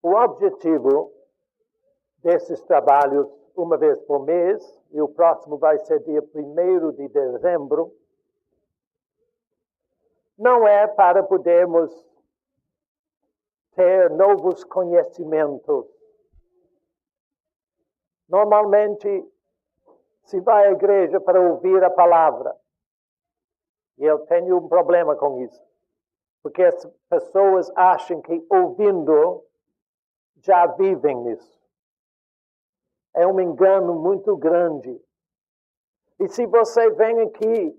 O objetivo desses trabalhos, uma vez por mês, e o próximo vai ser dia 1º de dezembro, não é para podermos ter novos conhecimentos. Normalmente, se vai à igreja para ouvir a palavra, e eu tenho um problema com isso, porque as pessoas acham que ouvindo já vivem nisso. É um engano muito grande. E se você vem aqui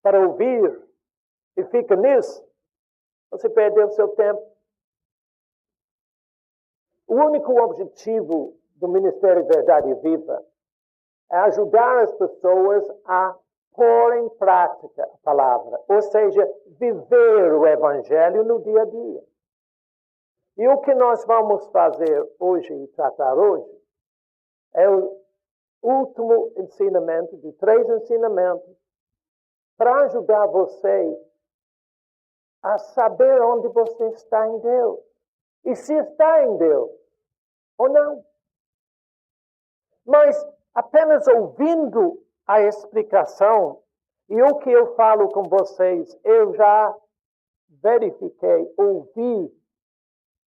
para ouvir e fica nisso, você perdeu seu tempo. O único objetivo do Ministério Verdade Viva é ajudar as pessoas a pôr em prática a palavra, ou seja, viver o Evangelho no dia a dia. E o que nós vamos fazer hoje e tratar hoje é o último ensinamento de 3 ensinamentos para ajudar você a saber onde você está em Deus. E se está em Deus ou não. Mas apenas ouvindo a explicação e o que eu falo com vocês, eu já verifiquei, ouvi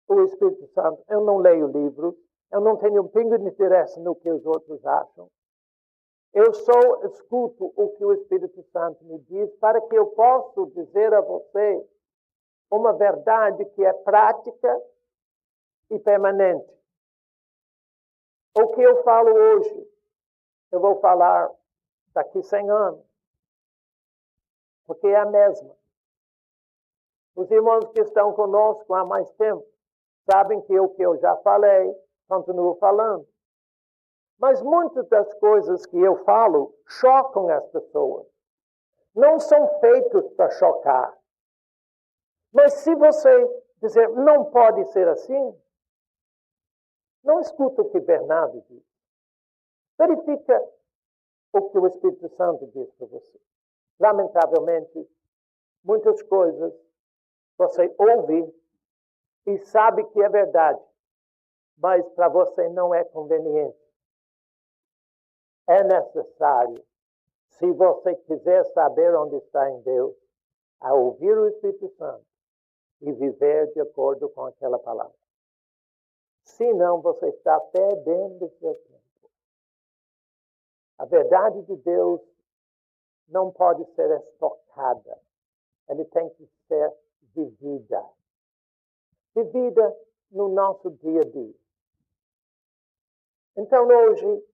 o Espírito Santo. Eu não leio livros, eu não tenho um pingo de interesse no que os outros acham. Eu só escuto o que o Espírito Santo me diz para que eu possa dizer a você uma verdade que é prática e permanente. O que eu falo hoje, eu vou falar daqui 100 anos. Porque é a mesma. Os irmãos que estão conosco há mais tempo sabem que o que eu já falei, continuo falando. Mas muitas das coisas que eu falo chocam as pessoas. Não são feitos para chocar. Mas se você dizer, não pode ser assim, não escuta o que Bernardo diz. Verifica o que o Espírito Santo diz para você. Lamentavelmente, muitas coisas você ouve e sabe que é verdade, mas para você não é conveniente. É necessário, se você quiser saber onde está em Deus, a ouvir o Espírito Santo e viver de acordo com aquela palavra. Senão, você está perdendo seu tempo. A verdade de Deus não pode ser estocada. Ele tem que ser vivida. Vivida no nosso dia a dia. Então, hoje,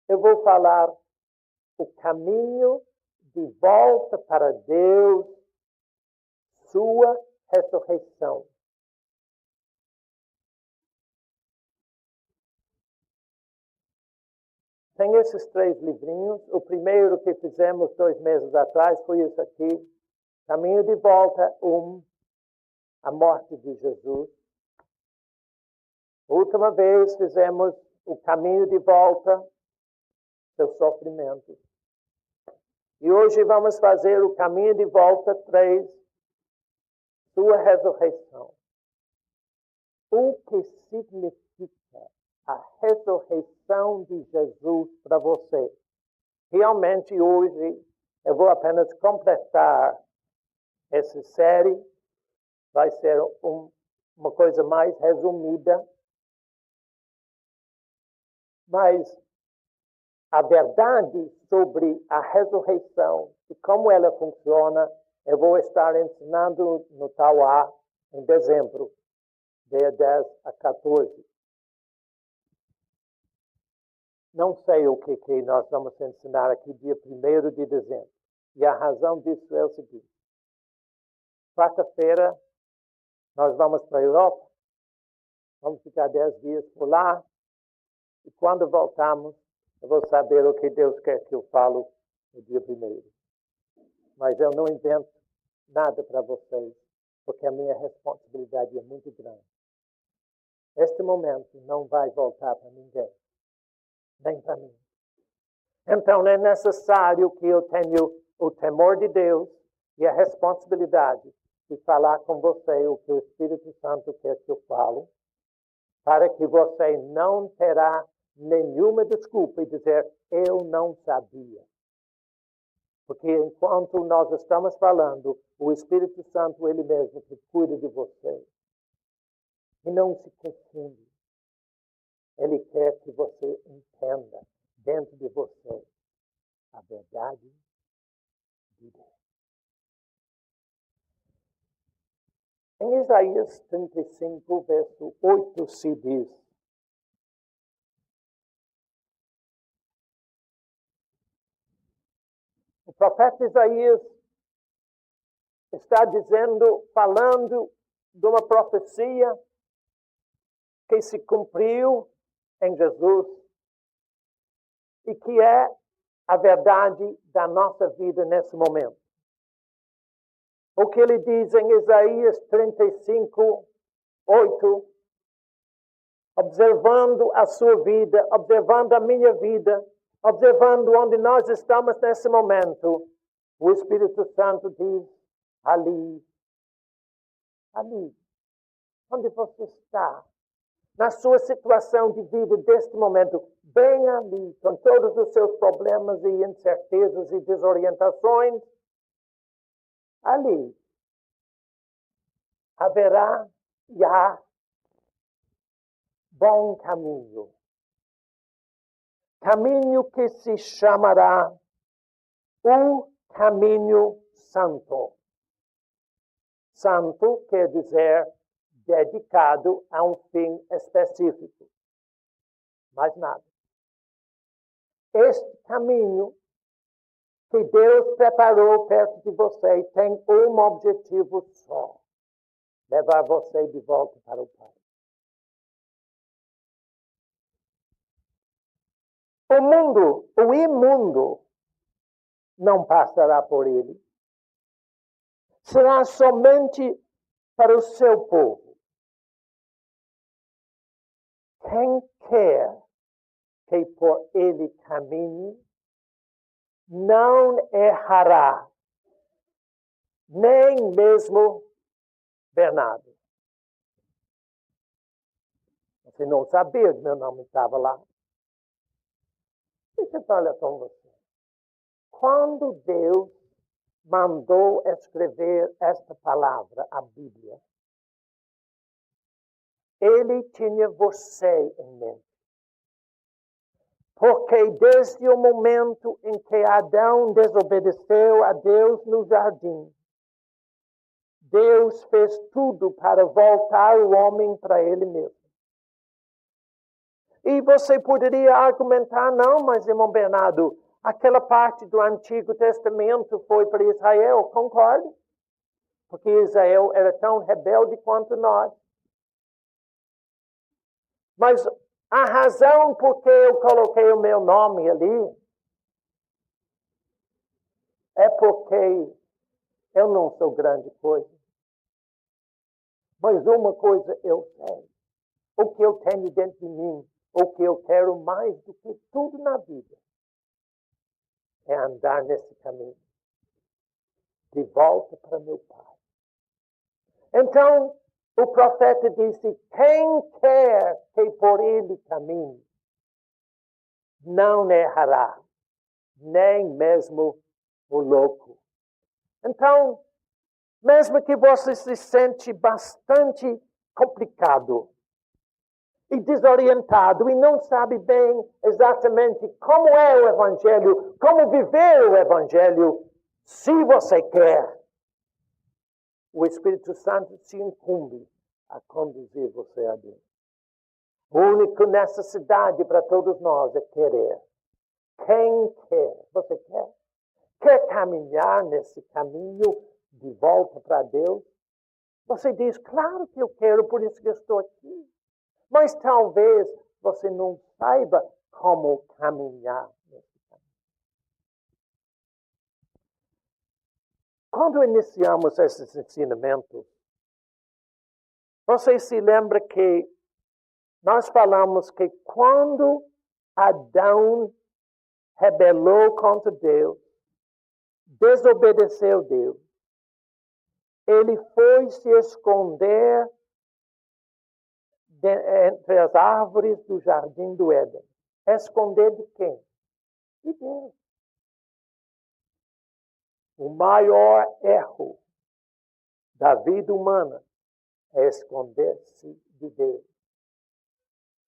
eu vou falar o caminho de volta para Deus, sua ressurreição. Tem esses 3 livrinhos. O primeiro que fizemos 2 meses atrás foi isso aqui. Caminho de volta 1, a morte de Jesus. Última vez fizemos o caminho de volta, seu sofrimento. E hoje vamos fazer o caminho de volta 3, sua ressurreição. O que significa a ressurreição de Jesus para você? Realmente hoje eu vou apenas completar essa série. Vai ser uma coisa mais resumida. Mas a verdade sobre a ressurreição e como ela funciona, eu vou estar ensinando no Tauá em dezembro, dia 10 a 14. Não sei o que nós vamos ensinar aqui dia 1º de dezembro. E a razão disso é o seguinte. Quarta-feira, nós vamos para a Europa. Vamos ficar 10 dias por lá. E quando voltamos, eu vou saber o que Deus quer que eu falo no dia 1º. Mas eu não invento nada para vocês, porque a minha responsabilidade é muito grande. Este momento não vai voltar para ninguém. Nem para mim. Então é necessário que eu tenha o temor de Deus e a responsabilidade de falar com você o que o Espírito Santo quer que eu falo. para que você não terá nenhuma desculpa e dizer, eu não sabia. Porque enquanto nós estamos falando, o Espírito Santo, Ele mesmo, que cuida de você. E não se confunde. Ele quer que você entenda dentro de você a verdade de Deus. Em Isaías 35, verso 8, se diz: o profeta Isaías está dizendo, falando de uma profecia que se cumpriu em Jesus e que é a verdade da nossa vida nesse momento. O que ele diz em Isaías 35, 8, observando a sua vida, observando a minha vida, observando onde nós estamos nesse momento, o Espírito Santo diz, ali, onde você está, na sua situação de vida deste momento, bem ali, com todos os seus problemas e incertezas e desorientações, ali haverá já bom caminho. Caminho que se chamará o caminho santo. Santo quer dizer dedicado a um fim específico. Mais nada. Este caminho que Deus preparou perto de você tem um objetivo só: levar você de volta para o Pai. O imundo, não passará por ele. Será somente para o seu povo. Quem quer que por ele caminhe, não errará, nem mesmo Bernardo. Você não sabia que meu nome estava lá. Deixa eu falar com você. Quando Deus mandou escrever esta palavra, a Bíblia, Ele tinha você em mente. Porque desde o momento em que Adão desobedeceu a Deus no jardim, Deus fez tudo para voltar o homem para Ele mesmo. E você poderia argumentar, não, mas irmão Bernardo, aquela parte do Antigo Testamento foi para Israel. Concordo. Porque Israel era tão rebelde quanto nós. Mas a razão por que eu coloquei o meu nome ali é porque eu não sou grande coisa. Mas uma coisa eu sei. O que eu tenho dentro de mim, o que eu quero mais do que tudo na vida, é andar nesse caminho. De volta para meu Pai. Então, o profeta disse, quem quer que por ele caminhe, não errará, nem mesmo o louco. Então, mesmo que você se sente bastante complicado e desorientado e não sabe bem exatamente como é o Evangelho, como viver o Evangelho, se você quer, o Espírito Santo se incumbe a conduzir você a Deus. A única necessidade para todos nós é querer. Quem quer? Você quer? Quer caminhar nesse caminho de volta para Deus? Você diz, claro que eu quero, por isso que eu estou aqui. Mas talvez você não saiba como caminhar nesse caminho. Quando iniciamos esses ensinamentos, você se lembra que nós falamos que quando Adão rebelou contra Deus, desobedeceu Deus, ele foi se esconder entre as árvores do jardim do Éden. Esconder de quem? De Deus. O maior erro da vida humana é esconder-se de Deus.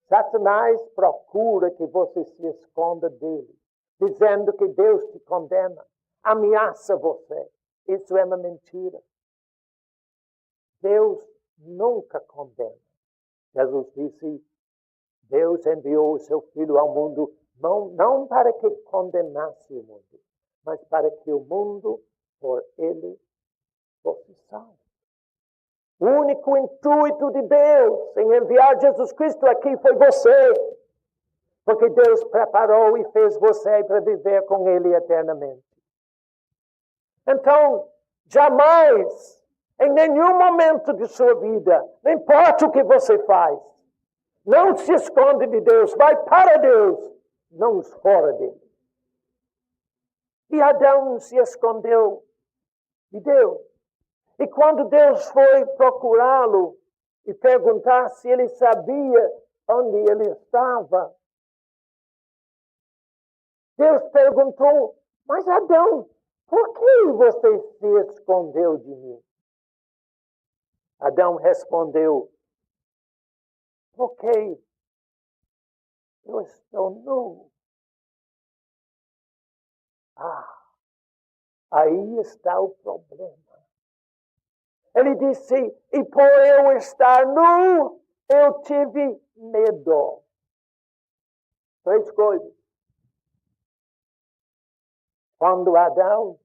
Satanás procura que você se esconda dele, dizendo que Deus te condena, ameaça você. Isso é uma mentira. Deus nunca condena. Jesus disse, Deus enviou o seu Filho ao mundo não para que condenasse o mundo, mas para que o mundo, por ele, fosse salvo. O único intuito de Deus em enviar Jesus Cristo aqui foi você. Porque Deus preparou e fez você para viver com Ele eternamente. Então, jamais, em nenhum momento de sua vida, não importa o que você faz, não se esconde de Deus, vai para Deus, não fora dele. E Adão se escondeu de Deus. E quando Deus foi procurá-lo e perguntar se ele sabia onde ele estava, Deus perguntou, mas Adão, por que você se escondeu de mim? Adão respondeu, porque eu estou nu. Aí está o problema. Ele disse, e por eu estar nu, eu tive medo. 3 coisas. Quando Adão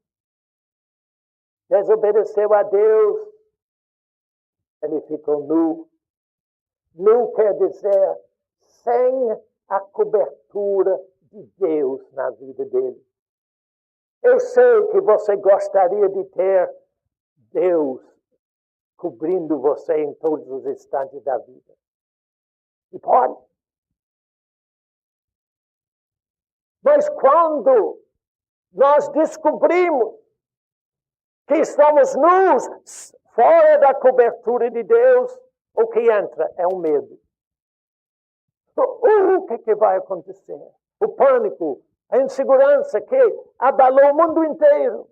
desobedeceu a Deus, ele ficou nu. Nu quer dizer sem a cobertura de Deus na vida dele. Eu sei que você gostaria de ter Deus cobrindo você em todos os instantes da vida. E pode. Mas quando nós descobrimos que estamos nus, fora da cobertura de Deus, o que entra é o medo. O que vai acontecer? O pânico, a insegurança que abalou o mundo inteiro.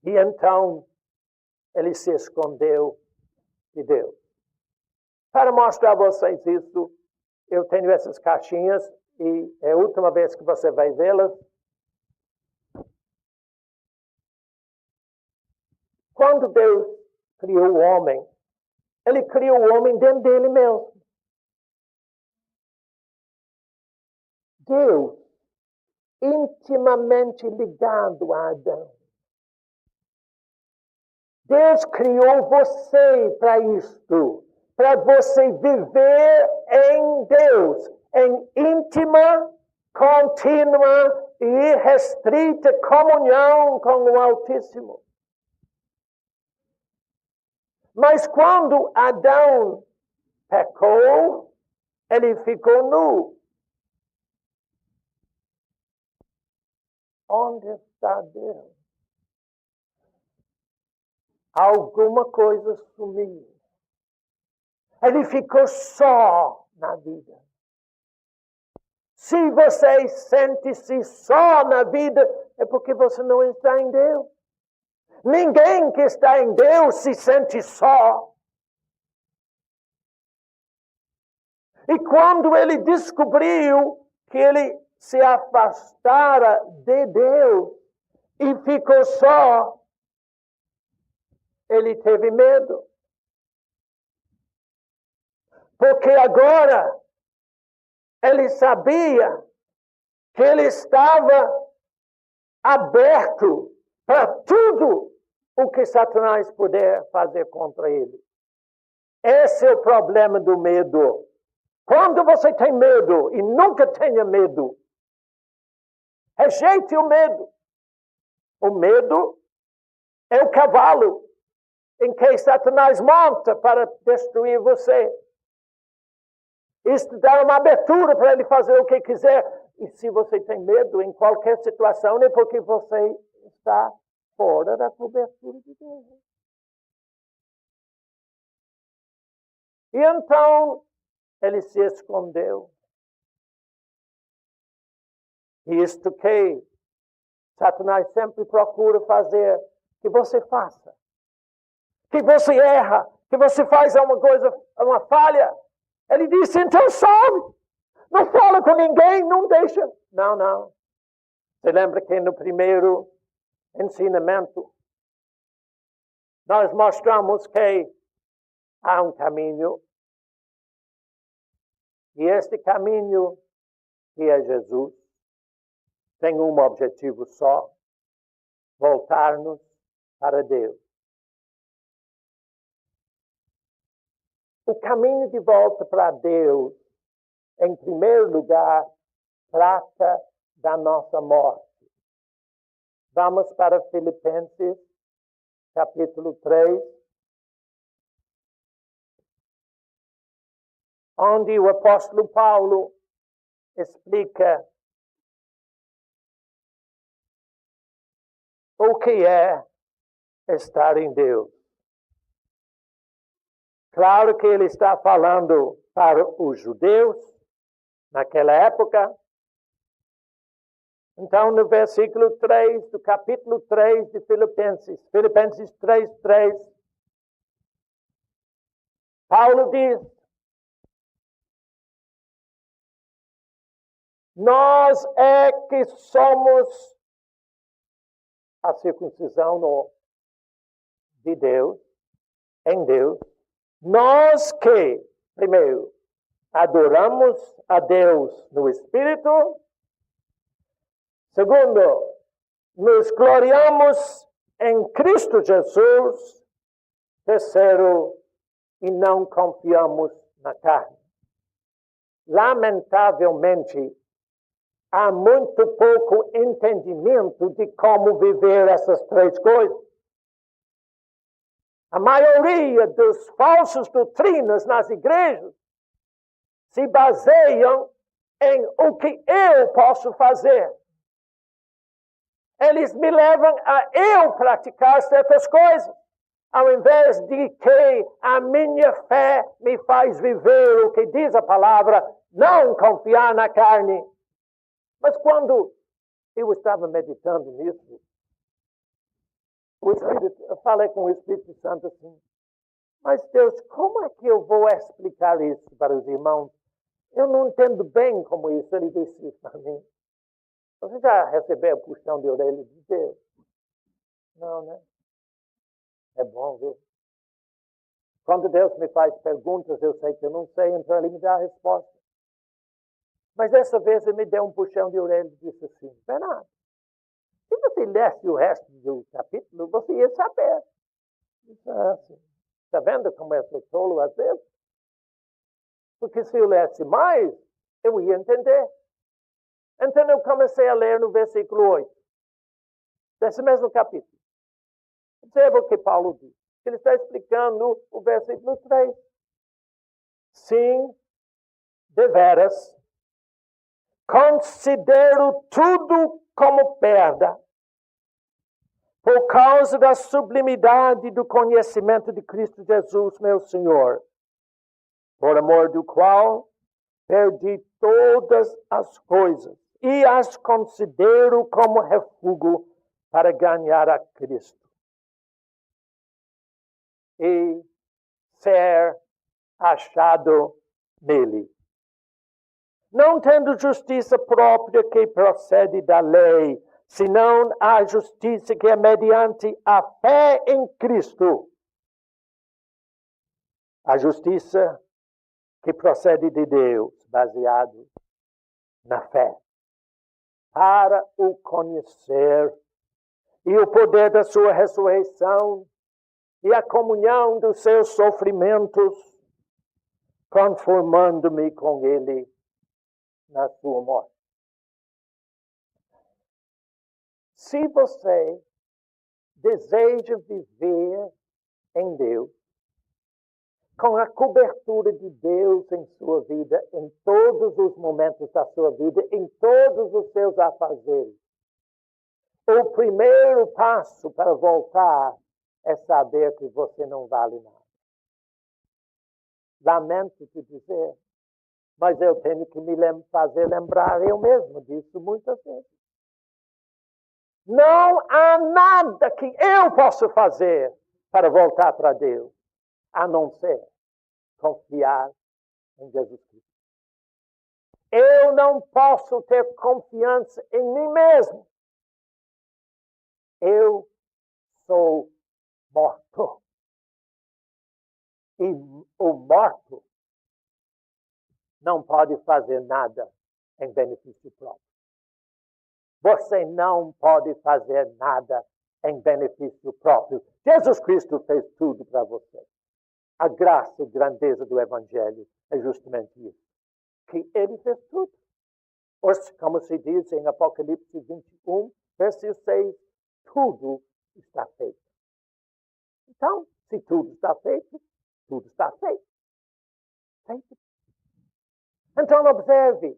E então, ele se escondeu de Deus. Para mostrar a vocês isso, eu tenho essas caixinhas e é a última vez que você vai vê-las. Quando Deus criou o homem, ele criou o homem dentro dele mesmo. Deus, intimamente ligado a Adão. Deus criou você para isto, para você viver em Deus, em íntima, contínua e restrita comunhão com o Altíssimo. Mas quando Adão pecou, ele ficou nu. Onde está Deus? Alguma coisa sumiu. Ele ficou só na vida. Se você sente-se só na vida, é porque você não está em Deus. Ninguém que está em Deus se sente só. E quando ele descobriu que ele se afastara de Deus e ficou só, ele teve medo. Porque agora ele sabia que ele estava aberto para tudo o que Satanás puder fazer contra ele. Esse é o problema do medo. Quando você tem medo, e nunca tenha medo, rejeite o medo. O medo é o cavalo em que Satanás monta para destruir você. Isto dá uma abertura para ele fazer o que quiser. E se você tem medo em qualquer situação, é porque você está fora da cobertura de Deus. E então ele se escondeu. E isto que Satanás sempre procura fazer que você faça. Que você erra, que você faz uma coisa, uma falha. Ele disse, então sobe. Não fala com ninguém, não deixa. Não. Você lembra que no primeiro ensinamento nós mostramos que há um caminho. E este caminho, que é Jesus, tem um objetivo só: voltar-nos para Deus. O caminho de volta para Deus, em primeiro lugar, trata da nossa morte. Vamos para Filipenses, capítulo 3, onde o apóstolo Paulo explica o que é estar em Deus. Claro que ele está falando para os judeus naquela época. Então, no versículo 3 do capítulo 3 de Filipenses 3:3, Paulo diz: nós é que somos a circuncisão de Deus, em Deus. Nós que, primeiro, adoramos a Deus no Espírito. Segundo, nos gloriamos em Cristo Jesus. Terceiro, e não confiamos na carne. Lamentavelmente, há muito pouco entendimento de como viver essas três coisas. A maioria dos falsos doutrinas nas igrejas se baseiam em o que eu posso fazer. Eles me levam a eu praticar certas coisas, ao invés de que a minha fé me faz viver o que diz a palavra, não confiar na carne. Mas quando eu estava meditando nisso, eu falei com o Espírito Santo assim: mas Deus, como é que eu vou explicar isso para os irmãos? Eu não entendo bem como isso. Ele disse isso para mim: você já recebeu a puxão de orelha de Deus? Não, né? É bom ver. Quando Deus me faz perguntas, eu sei que eu não sei, então Ele me dá a resposta. Mas dessa vez Ele me deu um puxão de orelha e disse assim: Bernardo, se você lesse o resto do capítulo, você ia saber. Está vendo como eu sou tolo às vezes? Porque se eu lesse mais, eu ia entender. Então eu comecei a ler no versículo 8, desse mesmo capítulo. Observa o que Paulo diz. Ele está explicando o versículo 3. Sim, deveras, considero tudo como perda, por causa da sublimidade do conhecimento de Cristo Jesus, meu Senhor, por amor do qual perdi todas as coisas e as considero como refúgio para ganhar a Cristo e ser achado nele. Não tendo justiça própria que procede da lei, senão a justiça que é mediante a fé em Cristo. A justiça que procede de Deus, baseado na fé, para o conhecer e o poder da sua ressurreição e a comunhão dos seus sofrimentos, conformando-me com ele na sua morte. Se você deseja viver em Deus, com a cobertura de Deus em sua vida, em todos os momentos da sua vida, em todos os seus afazeres, o primeiro passo para voltar é saber que você não vale nada. lamento te dizer, mas eu tenho que me fazer lembrar eu mesmo disso muitas vezes. Não há nada que eu possa fazer para voltar para Deus, a não ser confiar em Jesus Cristo. Eu não posso ter confiança em mim mesmo. Eu sou morto. E o morto não pode fazer nada em benefício próprio. Você não pode fazer nada em benefício próprio. Jesus Cristo fez tudo para você. A graça e grandeza do Evangelho é justamente isso. Que ele fez tudo. Ou, como se diz em Apocalipse 21, versículo 6, tudo está feito. Então, se tudo está feito, tudo está feito. Feito. Então, observe.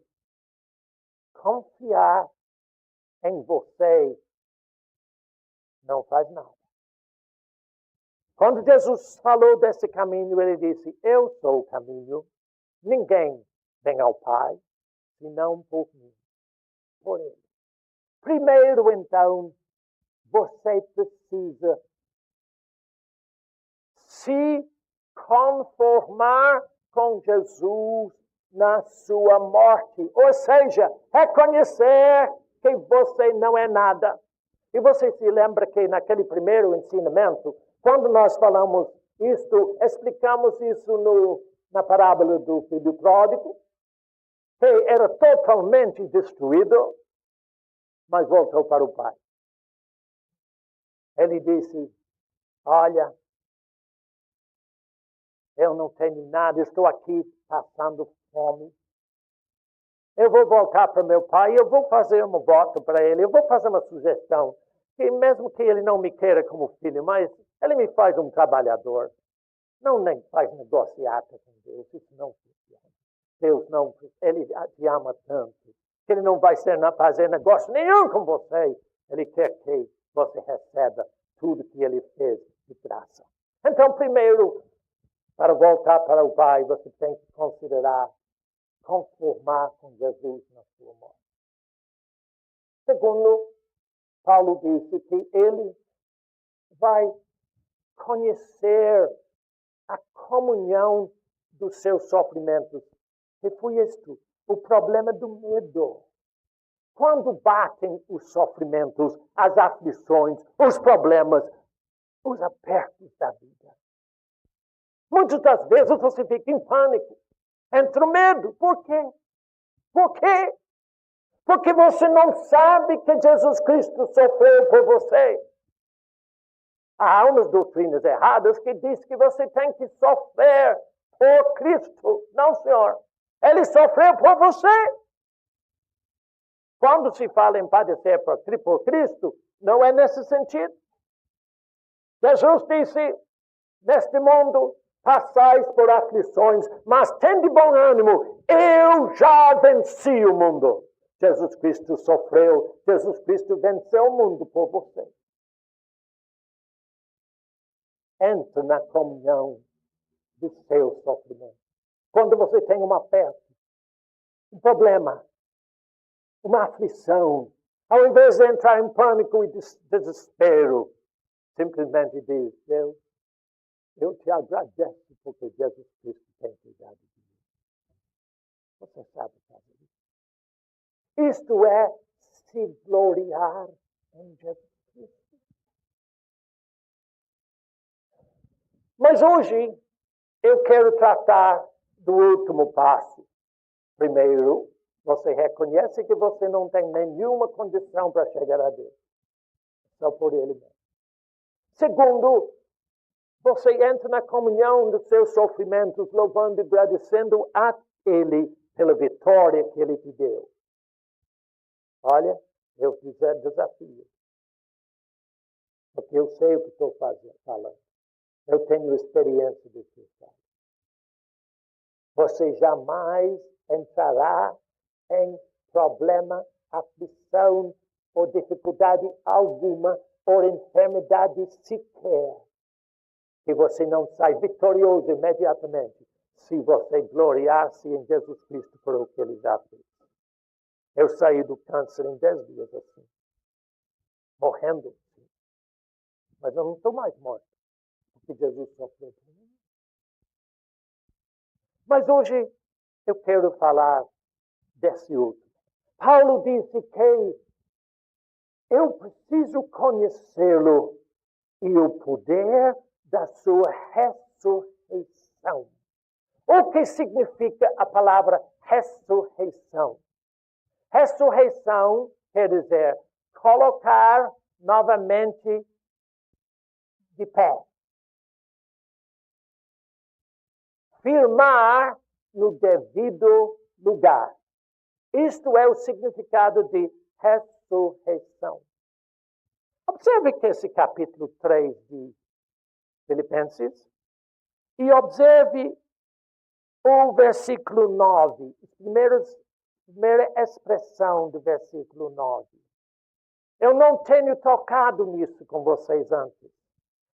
Confiar em você não faz nada. Quando Jesus falou desse caminho, ele disse, eu sou o caminho. Ninguém vem ao Pai, senão por mim, por ele. Primeiro, então, você precisa se conformar com Jesus na sua morte. Ou seja, reconhecer que você não é nada. E você se lembra que naquele primeiro ensinamento, quando nós falamos isto, explicamos isso na parábola do filho pródigo, que era totalmente destruído, mas voltou para o Pai. Ele disse, olha, eu não tenho nada, estou aqui passando fome. Eu vou voltar para meu pai, eu vou fazer uma voto para ele, eu vou fazer uma sugestão, que mesmo que ele não me queira como filho, mas ele me faz um trabalhador. Não nem faz negociata com Deus, isso não funciona. Deus não, ele te ama tanto, que ele não vai fazer negócio nenhum com você. Ele quer que você receba tudo que ele fez de graça. Então, primeiro, para voltar para o Pai, você tem que conformar com Jesus na sua morte. Segundo, Paulo disse que ele vai conhecer a comunhão dos seus sofrimentos. E foi isto, o problema do medo. Quando batem os sofrimentos, as aflições, os problemas, os apertos da vida. Muitas das vezes você fica em pânico, entra o medo. Por quê? Por quê? Porque você não sabe que Jesus Cristo sofreu por você. Há umas doutrinas erradas que dizem que você tem que sofrer por Cristo. Não, senhor. Ele sofreu por você. Quando se fala em padecer por Cristo, não é nesse sentido. Jesus disse, neste mundo passais por aflições, mas tende bom ânimo, eu já venci o mundo. Jesus Cristo sofreu, Jesus Cristo venceu o mundo por você. Entre na comunhão do seu sofrimento. Quando você tem um aperto, um problema, uma aflição, ao invés de entrar em pânico e desespero, simplesmente diz, Deus, eu te agradeço porque Jesus Cristo tem cuidado de mim. Você sabe fazer isso. Isto é se gloriar em Jesus Cristo. Mas hoje eu quero tratar do último passo. Primeiro, você reconhece que você não tem nenhuma condição para chegar a Deus. Só por Ele mesmo. Segundo, você entra na comunhão dos seus sofrimentos, louvando e agradecendo a Ele pela vitória que Ele te deu. Olha, eu te desafio. Porque eu sei o que estou falando. Eu tenho experiência do que falo. Você jamais entrará em problema, aflição ou dificuldade alguma ou enfermidade sequer, que você não sai vitorioso imediatamente, se você gloriar-se em Jesus Cristo por o que Ele já fez. Eu saí do câncer em 10 dias assim, morrendo. Mas eu não estou mais morto, porque Jesus sofreu por mim. Mas hoje eu quero falar desse outro. Paulo disse que eu preciso conhecê-lo e o poder da sua ressurreição. O que significa a palavra ressurreição? Ressurreição quer dizer colocar novamente de pé. Firmar no devido lugar. Isto é o significado de ressurreição. Observe que esse capítulo 3 de Filipenses e observe o versículo 9, primeira expressão do versículo 9. Eu não tenho tocado nisso com vocês antes,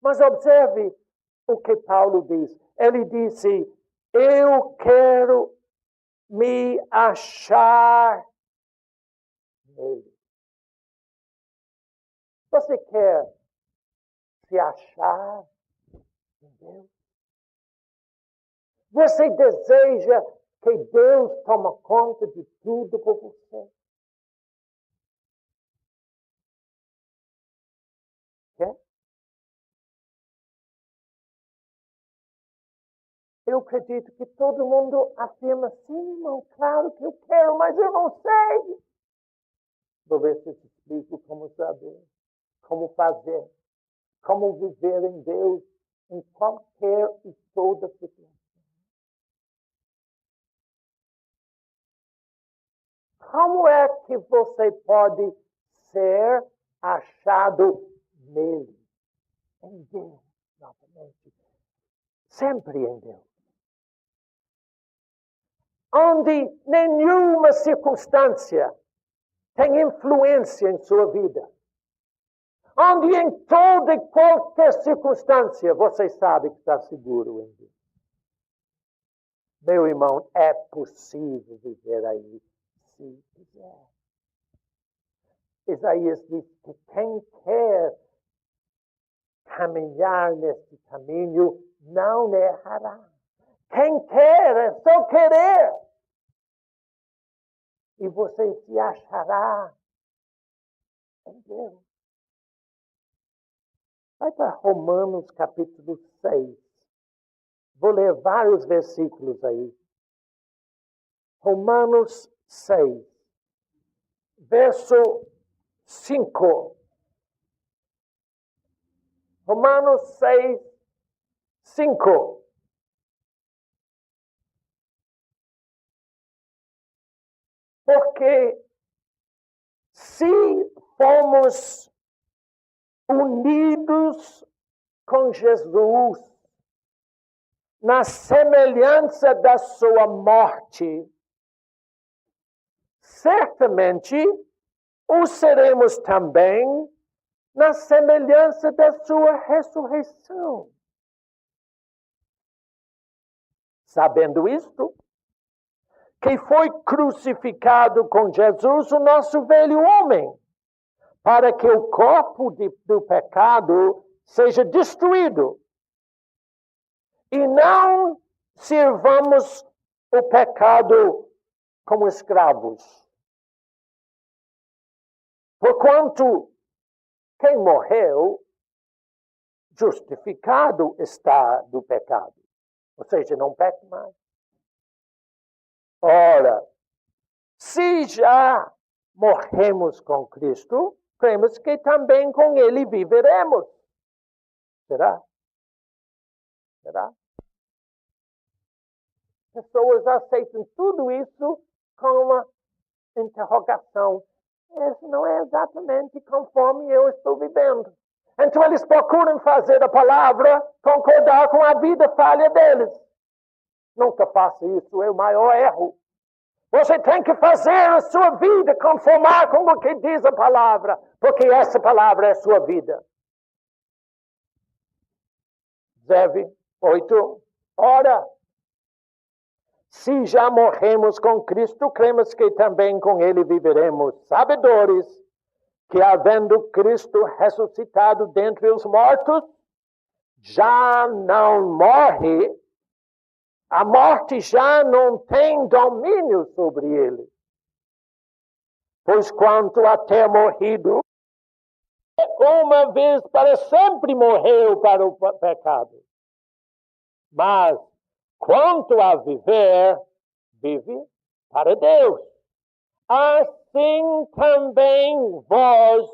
mas observe o que Paulo diz. Ele disse, eu quero me achar nele. Você quer se achar em Deus? Você deseja que Deus tome conta de tudo por você? Quer? Eu acredito que todo mundo afirma, sim, irmão, claro que eu quero, mas eu não sei. Vou ver se eu te explico como saber, como fazer, como viver em Deus em qualquer e toda situação. Como é que você pode ser achado nele? Em Deus, novamente. Sempre em Deus. Onde nenhuma circunstância tem influência em sua vida. Onde em toda e qualquer circunstância você sabe que está seguro em Deus. Meu irmão, é possível viver aí se quiser. Isaías diz que quem quer caminhar nesse caminho não errará. Quem quer é só querer. E você se achará em Deus. Vai para Romanos capítulo 6. Vou ler vários versículos aí. Romanos 6, verso 5. Romanos 6, 5. Porque se fomos unidos com Jesus na semelhança da sua morte, certamente o seremos também na semelhança da sua ressurreição. Sabendo isto, que foi crucificado com Jesus o nosso velho homem, para que o corpo do pecado seja destruído. E não sirvamos o pecado como escravos. Porquanto quem morreu, justificado está do pecado. Ou seja, não peca mais. Ora, se já morremos com Cristo, cremos que também com Ele viveremos. Será? Será? Pessoas aceitam tudo isso com uma interrogação. Isso não é exatamente conforme eu estou vivendo. Então eles procuram fazer a palavra concordar com a vida falha deles. Nunca faça isso, é o maior erro. Você tem que fazer a sua vida conformar com o que diz a palavra, porque essa palavra é a sua vida. Observe 8. Ora, Se já morremos com Cristo, cremos que também com Ele viveremos, sabedores que, havendo Cristo ressuscitado dentre os mortos, já não morre, a morte já não tem domínio sobre ele. Pois quanto a ter morrido, uma vez para sempre morreu para o pecado. Mas quanto a viver, vive para Deus. Assim também vós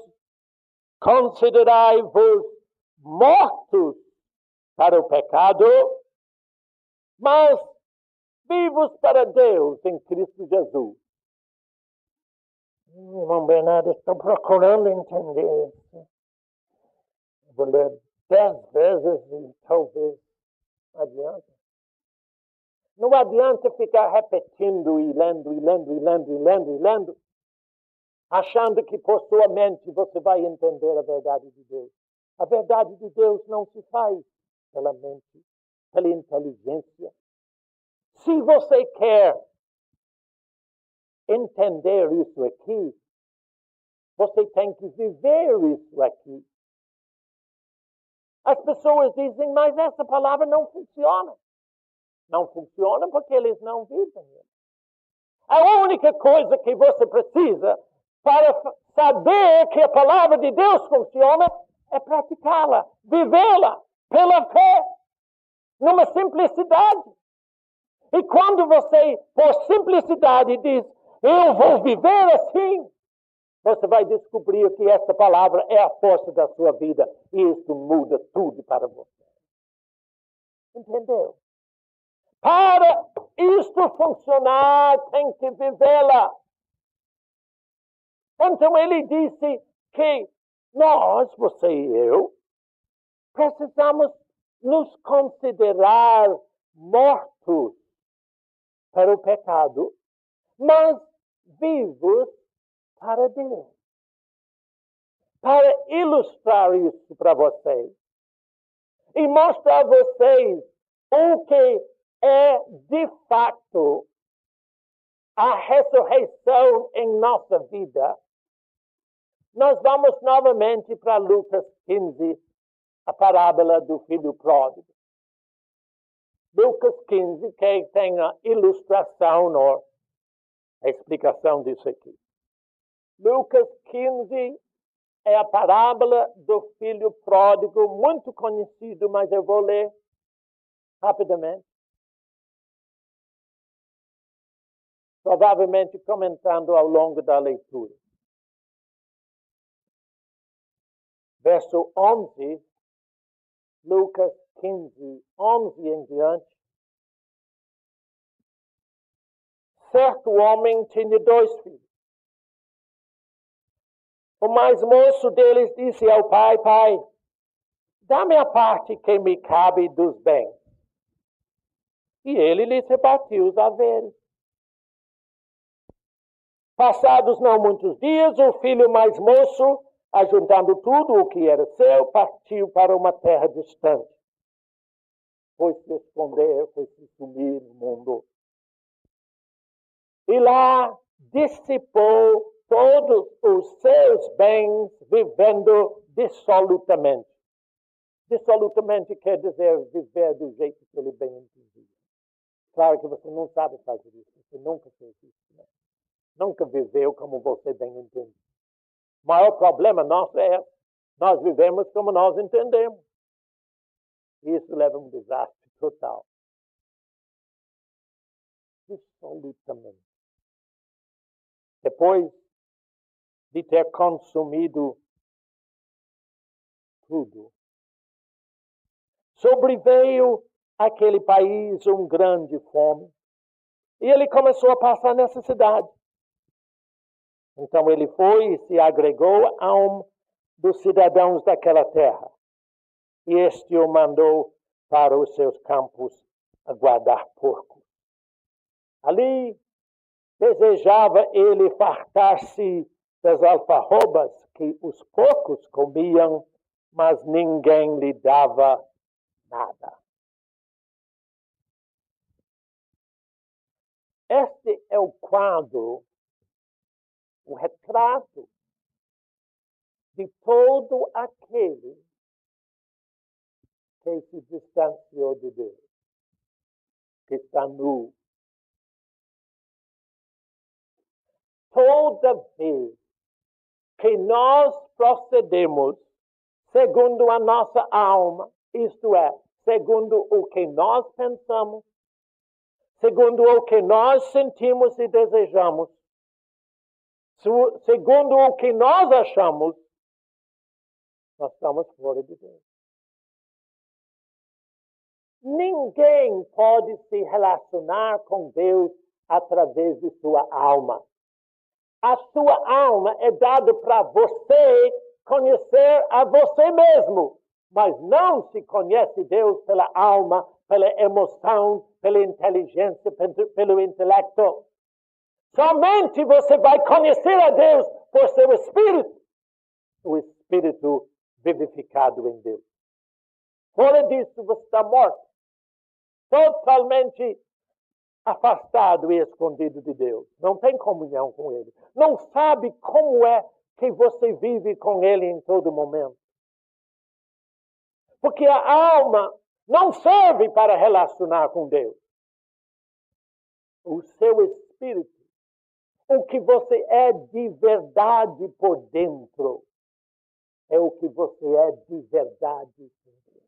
considerai-vos mortos para o pecado, mas vivos para Deus em Cristo Jesus. Irmão Bernardo, estou procurando entender isso. Vou ler 10 vezes e talvez adianta. Não adianta ficar repetindo e lendo, achando que por sua mente você vai entender a verdade de Deus. A verdade de Deus não se faz pela mente, pela inteligência. Se você quer entender isso aqui, você tem que viver isso aqui. As pessoas dizem, mas essa palavra não funciona. Não funciona porque eles não vivem. A única coisa que você precisa para saber que a palavra de Deus funciona é praticá-la, vivê-la pela fé, numa simplicidade. E quando você, por simplicidade, diz, eu vou viver assim, você vai descobrir que essa palavra é a força da sua vida e isso muda tudo para você. Entendeu? Para isto funcionar, tem que vivê-la. Então ele disse que nós, você e eu, precisamos nos considerar mortos para o pecado, mas vivos para Deus. Para ilustrar isso para vocês e mostrar a vocês o que é de fato a ressurreição em nossa vida, nós vamos novamente para Lucas 15, a parábola do filho pródigo. Lucas 15, que tem a ilustração ou a explicação disso aqui. Lucas 15 é a parábola do filho pródigo, muito conhecido, mas eu vou ler rapidamente. Provavelmente comentando ao longo da leitura. Verso 11, Lucas 15, 11 em diante. Certo homem tinha 2 filhos. O mais moço deles disse ao pai, pai, dá-me a parte que me cabe dos bens. E ele lhes repartiu os haveres. Passados não muitos dias, o filho mais moço, ajuntando tudo o que era seu, partiu para uma terra distante. Foi se esconder, foi se sumir no mundo. E lá dissipou todos os seus bens, vivendo dissolutamente. Dissolutamente quer dizer viver do jeito que ele bem entendia. Claro que você não sabe fazer isso, você nunca fez isso, né? Nunca viveu como você bem entende. O maior problema nosso é nós vivemos como nós entendemos. E isso leva a um desastre total. Absolutamente. Depois de ter consumido tudo, sobreveio àquele país um grande fome. E ele começou a passar necessidade. Então ele foi e se agregou a um dos cidadãos daquela terra. E este o mandou para os seus campos a guardar porcos. Ali desejava ele fartar-se das alfarrobas que os porcos comiam, mas ninguém lhe dava nada. Este é o quadro, o retrato de todo aquele que se distanciou de Deus, que está nu. Toda vez que nós procedemos segundo a nossa alma, isto é, segundo o que nós pensamos, segundo o que nós sentimos e desejamos, segundo o que nós achamos, nós estamos fora de Deus. Ninguém pode se relacionar com Deus através de sua alma. A sua alma é dada para você conhecer a você mesmo, mas não se conhece Deus pela alma, pela emoção, pela inteligência, pelo intelecto. Somente você vai conhecer a Deus por seu Espírito, o Espírito vivificado em Deus. Fora disso, você está morto, totalmente afastado e escondido de Deus. Não tem comunhão com Ele. Não sabe como é que você vive com Ele em todo momento. Porque a alma não serve para relacionar com Deus. O seu espírito, o que você é de verdade por dentro, é o que você é de verdade por dentro.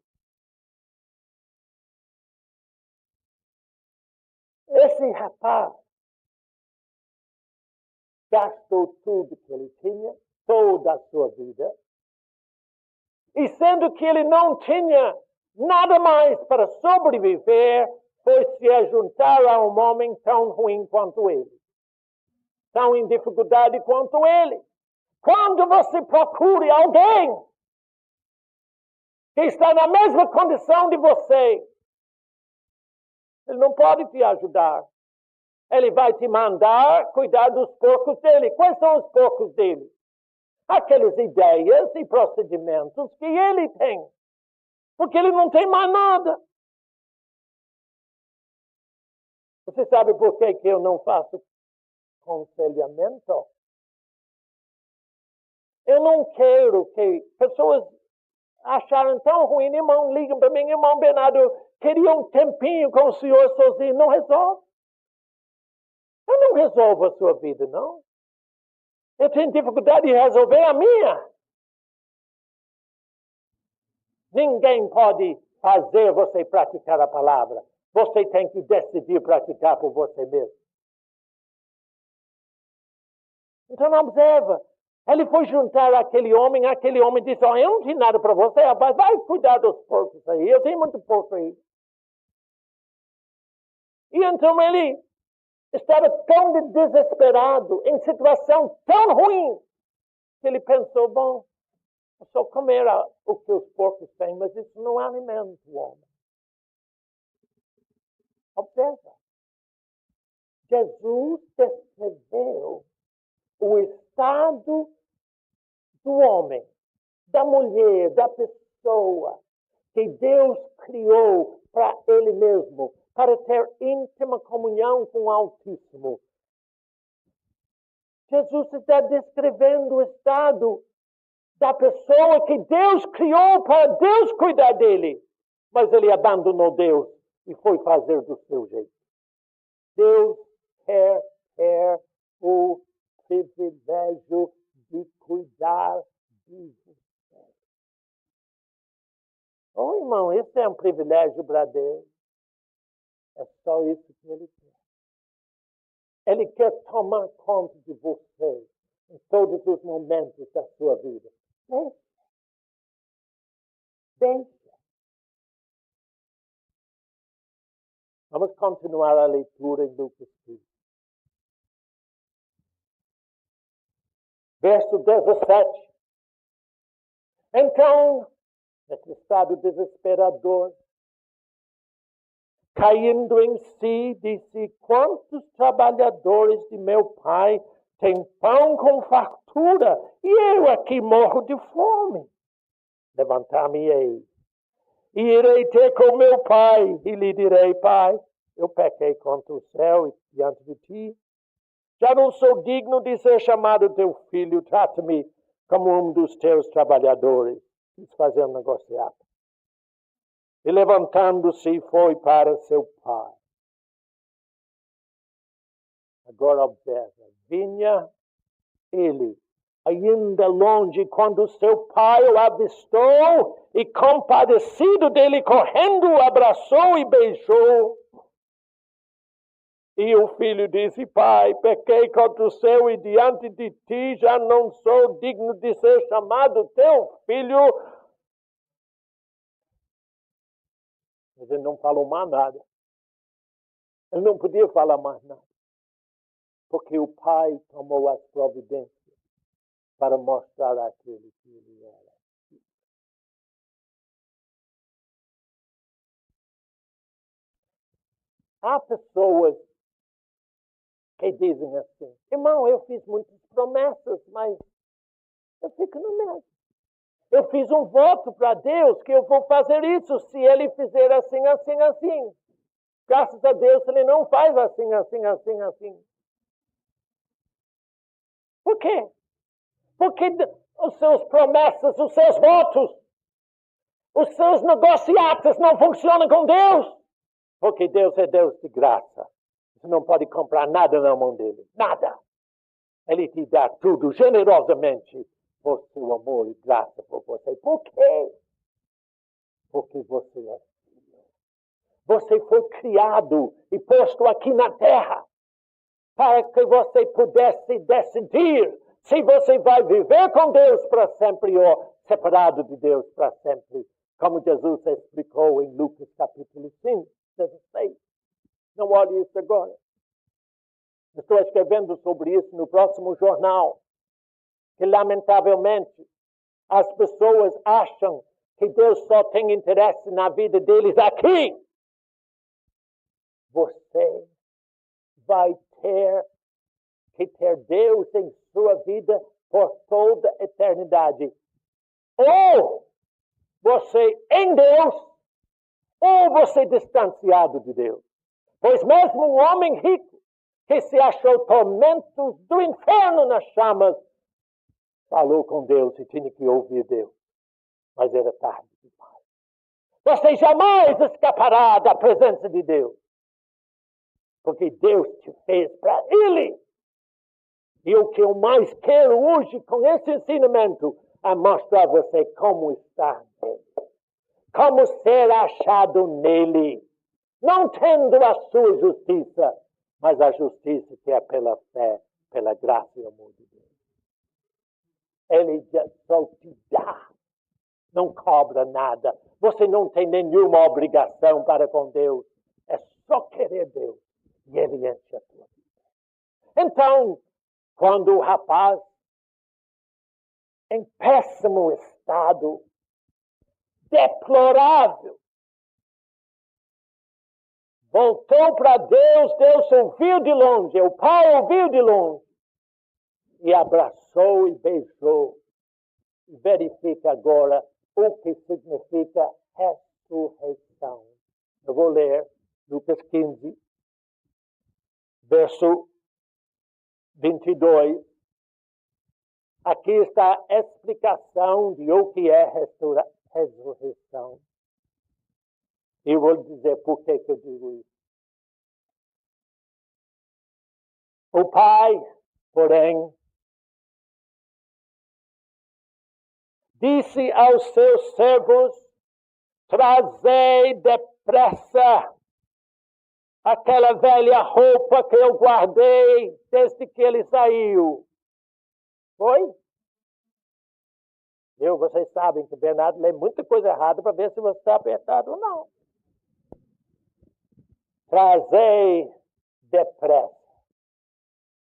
Esse rapaz gastou tudo que ele tinha, toda a sua vida, e sendo que ele não tinha nada mais para sobreviver, foi se ajuntar a um homem tão ruim quanto ele, tão em dificuldade quanto ele. Quando você procure alguém que está na mesma condição de você, ele não pode te ajudar. Ele vai te mandar cuidar dos porcos dele. Quais são os porcos dele? Aquelas ideias e procedimentos que ele tem. Porque ele não tem mais nada. Você sabe por que eu não faço aconselhamento? Eu não quero que pessoas acharam tão ruim, irmão, ligam para mim, irmão Bernardo, queria um tempinho com o senhor sozinho. Não resolve. Eu não resolvo a sua vida, não. Eu tenho dificuldade de resolver a minha. Ninguém pode fazer você praticar a palavra. Você tem que decidir praticar por você mesmo. Então, observa. Ele foi juntar aquele homem disse, eu não tenho nada para você, rapaz, vai cuidar dos porcos aí, eu tenho muito porco aí. E então ele estava tão desesperado, em situação tão ruim, que ele pensou, bom, eu só comer o que os porcos têm, mas isso não alimenta o homem. Observa. Jesus descreveu o estado do homem, da mulher, da pessoa que Deus criou para Ele mesmo, para ter íntima comunhão com o Altíssimo. Jesus está descrevendo o estado da pessoa que Deus criou para Deus cuidar dele, mas ele abandonou Deus e foi fazer do seu jeito. Deus quer o privilégio de cuidar de você. Oh, irmão, esse é um privilégio para Deus. É só isso que Ele quer. Ele quer tomar conta de você em todos os momentos da sua vida. Deixa. Vamos continuar a leitura em Lucas 15. Verso 17. Então, nesse estado desesperador, caindo em si, disse, quantos trabalhadores de meu pai têm pão com fartura e eu aqui morro de fome? Levantar-me-ei e irei ter com meu pai e lhe direi, pai, eu pequei contra o céu e diante de ti. Já não sou digno de ser chamado teu filho. Trata-me como um dos teus trabalhadores. Quis fazer um negociado. E levantando-se, foi para seu pai. Agora observa. Vinha ele, ainda longe, quando seu pai o avistou e, compadecido dele, correndo, o abraçou e beijou. E o filho disse: pai, pequei contra o céu e diante de ti já não sou digno de ser chamado teu filho. Mas ele não falou mais nada. Ele não podia falar mais nada. Porque o pai tomou as providências para mostrar aquele que ele era. Há pessoas que dizem assim: irmão, eu fiz muitas promessas, mas eu fico no mesmo. Eu fiz um voto para Deus que eu vou fazer isso se ele fizer assim, assim, assim. Graças a Deus ele não faz assim, assim, assim, assim. Por quê? Porque os seus promessas, os seus votos, os seus negociatos não funcionam com Deus. Porque Deus é Deus de graça. Você não pode comprar nada na mão dele. Nada. Ele te dá tudo generosamente por seu amor e graça por você. Por quê? Porque você é filho. Você foi criado e posto aqui na terra para que você pudesse decidir se você vai viver com Deus para sempre ou separado de Deus para sempre, como Jesus explicou em Lucas capítulo 5, 16. Não olhe isso agora. Estou escrevendo sobre isso no próximo jornal, que lamentavelmente as pessoas acham que Deus só tem interesse na vida deles aqui. Você vai ter que ter Deus em sua vida por toda a eternidade. Ou você em Deus, ou você distanciado de Deus. Pois mesmo um homem rico, que se achou tormentos do inferno nas chamas, falou com Deus e tinha que ouvir Deus. Mas era tarde demais. Você jamais escapará da presença de Deus. Porque Deus te fez para Ele. E o que eu mais quero hoje com esse ensinamento é mostrar a você como estar nele. Como ser achado nele. Não tendo a sua justiça, mas a justiça que é pela fé, pela graça e amor de Deus. Ele só te dá. Não cobra nada. Você não tem nenhuma obrigação para com Deus. É só querer Deus. E Ele enche a tua vida. Então, quando o rapaz, em péssimo estado, deplorável, voltou para Deus, Deus ouviu de longe, o pai ouviu de longe, e abraçou e beijou. E verifica agora o que significa ressurreição. Eu vou ler Lucas 15, verso 22. Aqui está a explicação de o que é ressurreição. E vou dizer por que eu digo isso. O pai, porém, disse aos seus servos: trazei depressa aquela velha roupa que eu guardei desde que ele saiu. Foi? Vocês sabem que Bernardo lê muita coisa errada para ver se você está apertado ou não. Trazei depressa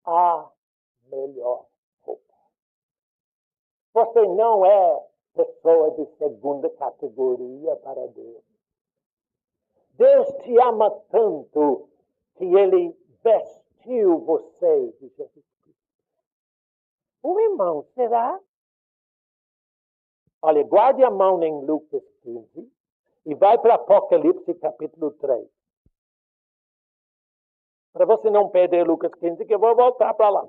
a melhor roupa. Você não é pessoa de segunda categoria para Deus. Deus te ama tanto que Ele vestiu você de Jesus Cristo. Irmão, será? Olha, guarde a mão em Lucas 15 e vai para Apocalipse capítulo 3. Para você não perder Lucas 15, que eu vou voltar para lá.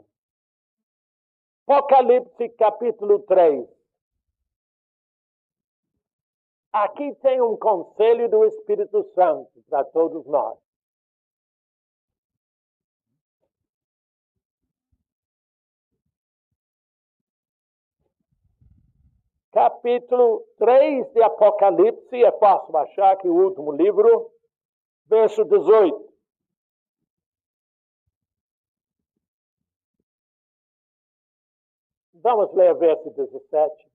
Apocalipse capítulo 3. Aqui tem um conselho do Espírito Santo para todos nós. Capítulo 3 de Apocalipse, é fácil achar que o último livro, verso 18. Vamos ler verso 17.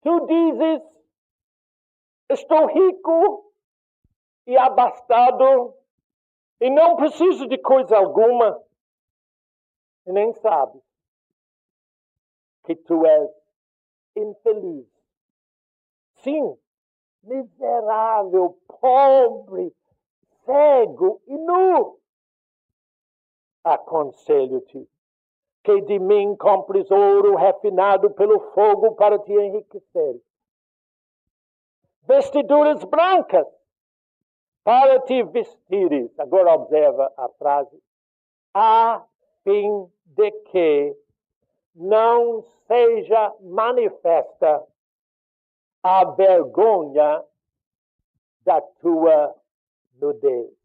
Tu dizes, estou rico e abastado e não preciso de coisa alguma. E nem sabes que tu és infeliz. Sim, miserável, pobre, cego e nu. Aconselho-te que de mim compres ouro refinado pelo fogo para te enriquecer. Vestiduras brancas para te vestires. Agora observa a frase. A fim de que não seja manifesta a vergonha da tua nudez.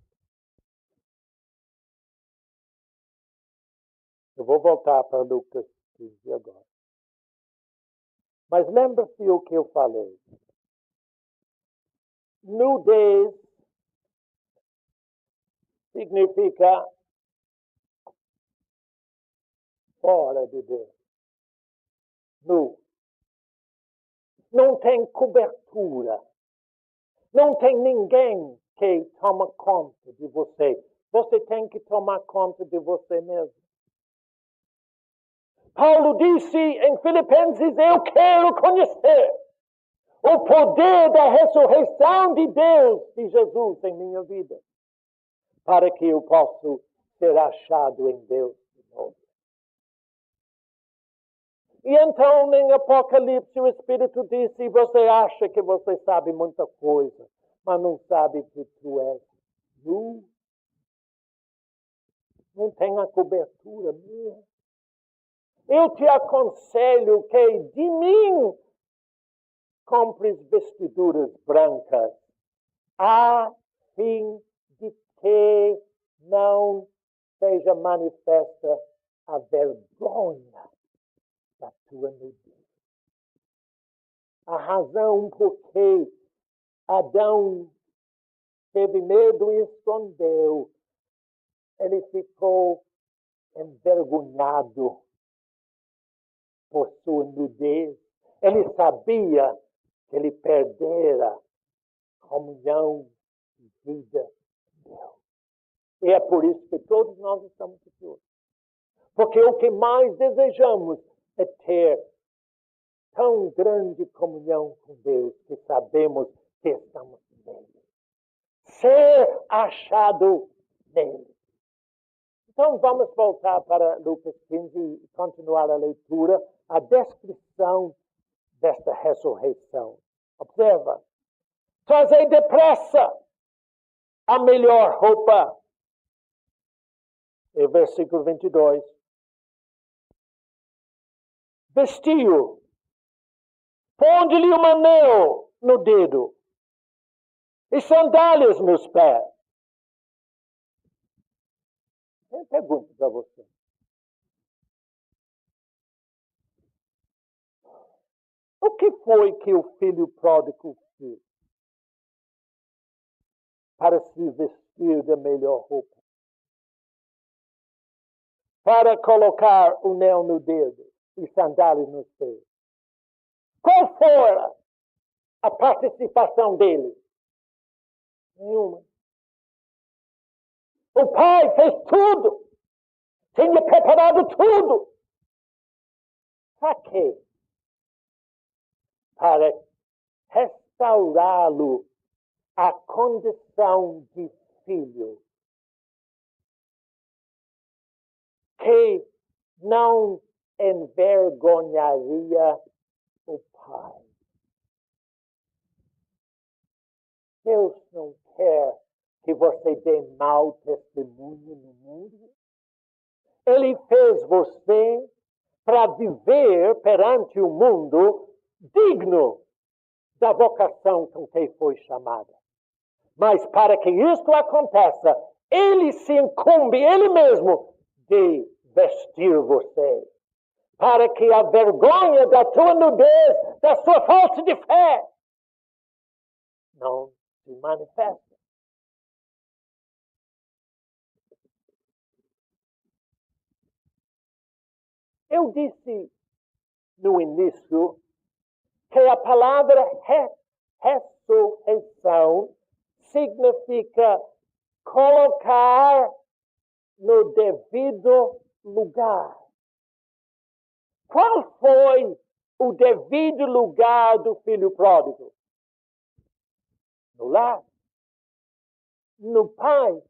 Eu vou voltar para Lucas 15 agora. Mas lembra-se o que eu falei. Nudez significa fora de Deus. Nu. Não tem cobertura. Não tem ninguém que toma conta de você. Você tem que tomar conta de você mesmo. Paulo disse em Filipenses, eu quero conhecer o poder da ressurreição de Deus, de Jesus em minha vida, para que eu possa ser achado em Deus de novo. E então, em Apocalipse, o Espírito disse, você acha que você sabe muita coisa, mas não sabe que tu és nu. Não tem a cobertura minha. Eu te aconselho que de mim compres vestiduras brancas, a fim de que não seja manifesta a vergonha da tua nudez. A razão por que Adão teve medo e escondeu, ele ficou envergonhado por sua nudez. Ele sabia que ele perdera comunhão de vida com Deus. E é por isso que todos nós estamos aqui hoje. Porque o que mais desejamos é ter tão grande comunhão com Deus que sabemos que estamos nele. Ser achado nele. Então vamos voltar para Lucas 15 e continuar a leitura, a descrição desta ressurreição. Observa. Trazei depressa a melhor roupa. E versículo 22. Vestiu. Ponde-lhe um anel no dedo. E sandálias nos pés. Eu pergunto para você. O que foi que o filho pródigo fez para se vestir da melhor roupa? Para colocar o anel no dedo e sandálias nos pés. Qual foi a participação dele? Nenhuma. O pai fez tudo. Tinha preparado tudo. Para quê? Para restaurá-lo à condição de filho. Que não envergonharia o pai. Deus não quer que você dê mau testemunho no mundo. Ele fez você para viver perante o mundo digno da vocação com que foi chamada. Mas para que isto aconteça, ele se incumbe, ele mesmo, de vestir você. Para que a vergonha da tua nudez, da sua falta de fé, não se manifeste. Eu disse no início que a palavra ressurreição significa colocar no devido lugar. Qual foi o devido lugar do filho pródigo? No lar. No pai.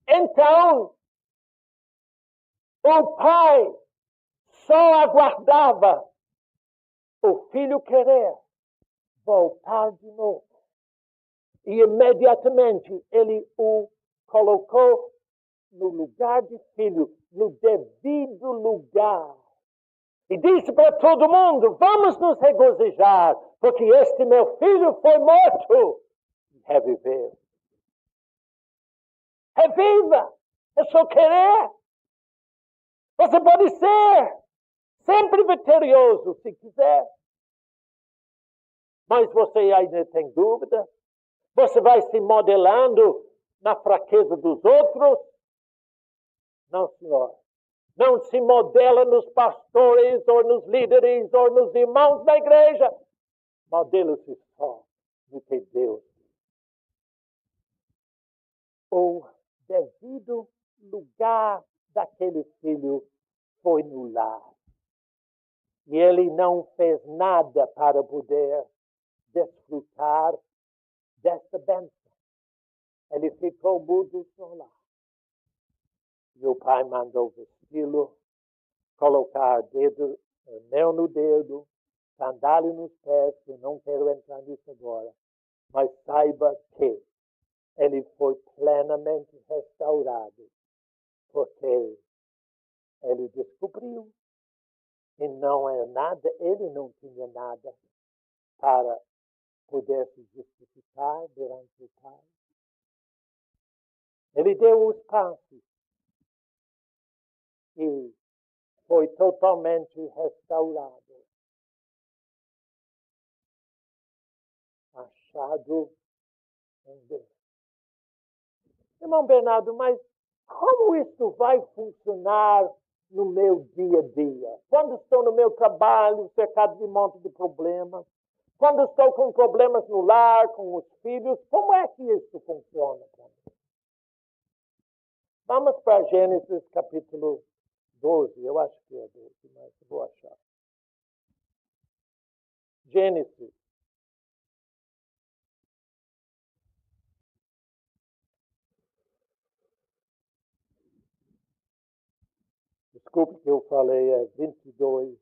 Então, o pai só aguardava o filho querer voltar de novo. E imediatamente ele o colocou no lugar de filho, no devido lugar. E disse para todo mundo, vamos nos regozijar, porque este meu filho foi morto e reviveu. Reviva! É só querer. Você pode ser sempre vitorioso, se quiser. Mas você ainda tem dúvida? Você vai se modelando na fraqueza dos outros? Não, senhor. Não se modela nos pastores, ou nos líderes, ou nos irmãos da igreja. Modela-se só no que Deus diz. O devido lugar daquele filho foi no lar. E ele não fez nada para poder desfrutar dessa bênção. Ele ficou mudo só lá. E o pai mandou vesti-lo, colocar anel no dedo, sandália nos pés, que eu não quero entrar nisso agora. Mas saiba que ele foi plenamente restaurado, porque ele descobriu que não era nada, ele não tinha nada para poder se justificar perante o pai. Ele deu os passos e foi totalmente restaurado. Achado em Deus. Irmão Bernardo, mas como isso vai funcionar no meu dia a dia? Quando estou no meu trabalho, cercado de um monte de problemas, quando estou com problemas no lar, com os filhos, como é que isso funciona para mim? Vamos para Gênesis capítulo 12, eu acho que é 12, mas vou achar. Gênesis. Desculpe que eu falei, é 22,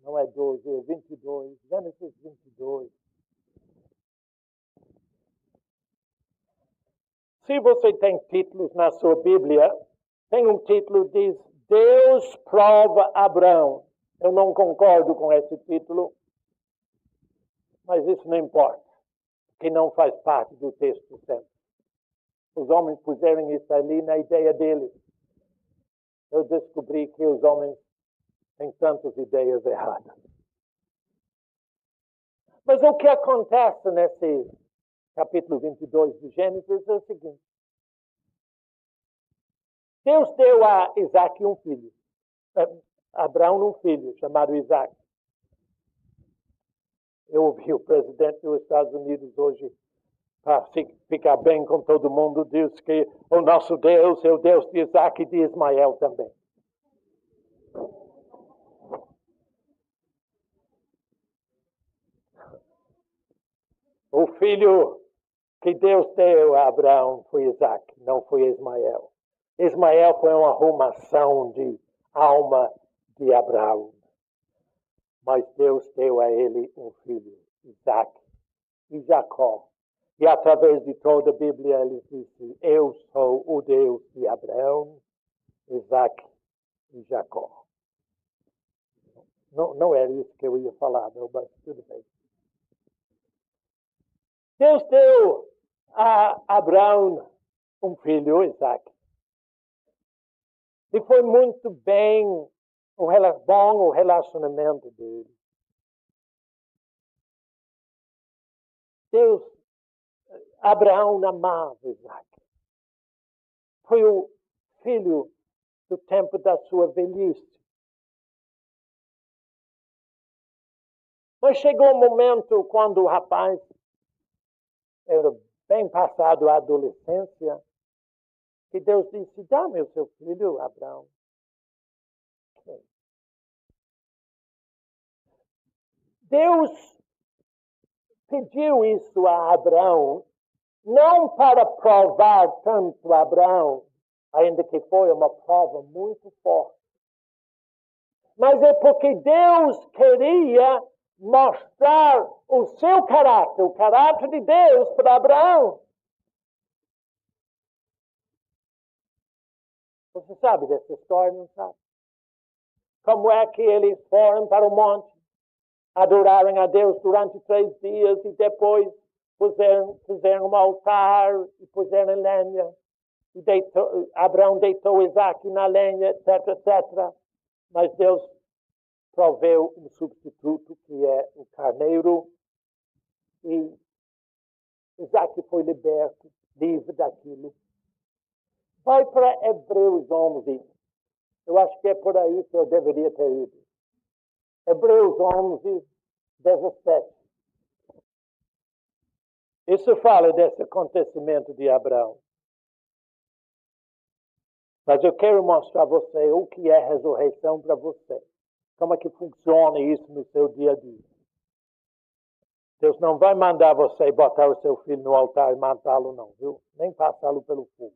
não é 12, é 22, Gênesis 22. Se você tem títulos na sua Bíblia, tem um título que diz Deus prova Abraão. Eu não concordo com esse título, mas isso não importa, porque não faz parte do texto sempre. Os homens puseram isso ali na ideia deles. Eu descobri que os homens têm tantas ideias erradas. Mas o que acontece nesse capítulo 22 de Gênesis é o seguinte. Deus deu a Isaac um filho. Abraão um filho, chamado Isaac. Eu ouvi o presidente dos Estados Unidos hoje, para ficar bem com todo mundo, diz que o nosso Deus é o Deus de Isaac e de Ismael também. O filho que Deus deu a Abraão foi Isaac, não foi Ismael. Ismael foi uma arrumação de alma de Abraão. Mas Deus deu a ele um filho, Isaac. e Jacó. E através de toda a Bíblia ele disse, eu sou o Deus de Abraão, Isaac e Jacó. Não era isso que eu ia falar, não, mas tudo bem. Deus deu a Abraão um filho, Isaac. E foi muito bom o relacionamento dele. Abraão amava Isaac. Foi o filho do tempo da sua velhice. Mas chegou um momento quando o rapaz era bem passado a adolescência, que Deus disse, dá-me o seu filho, Abraão. Deus pediu isso a Abraão, não para provar tanto a Abraão, ainda que foi uma prova muito forte, mas é porque Deus queria mostrar o seu caráter, o caráter de Deus para Abraão. Você sabe dessa história, não sabe? Como é que eles foram para o monte, adoraram a Deus durante 3 dias e depois fizeram um altar e puseram lenha. E Abraão deitou Isaac na lenha, etc, etc. Mas Deus proveu um substituto, que é o carneiro, e Isaac foi liberto, livre daquilo. Vai para Hebreus 11. Eu acho que é por aí que eu deveria ter ido. Hebreus 11, 17. Isso fala desse acontecimento de Abraão. Mas eu quero mostrar a você o que é ressurreição para você. Como é que funciona isso no seu dia a dia. Deus não vai mandar você botar o seu filho no altar e matá-lo, não, viu? Nem passá-lo pelo fogo.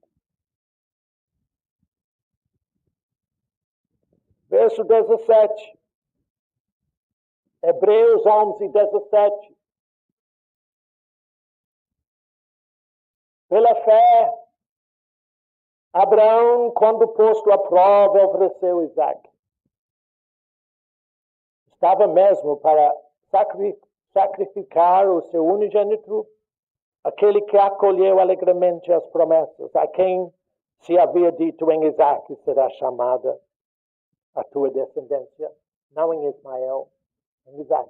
Verso 17. Hebreus 11, 17. Pela fé, Abraão, quando posto à prova, ofereceu Isaac. Estava mesmo para sacrificar o seu unigênito, aquele que acolheu alegremente as promessas, a quem se havia dito em Isaac será chamada a tua descendência, não em Ismael, em Isaac.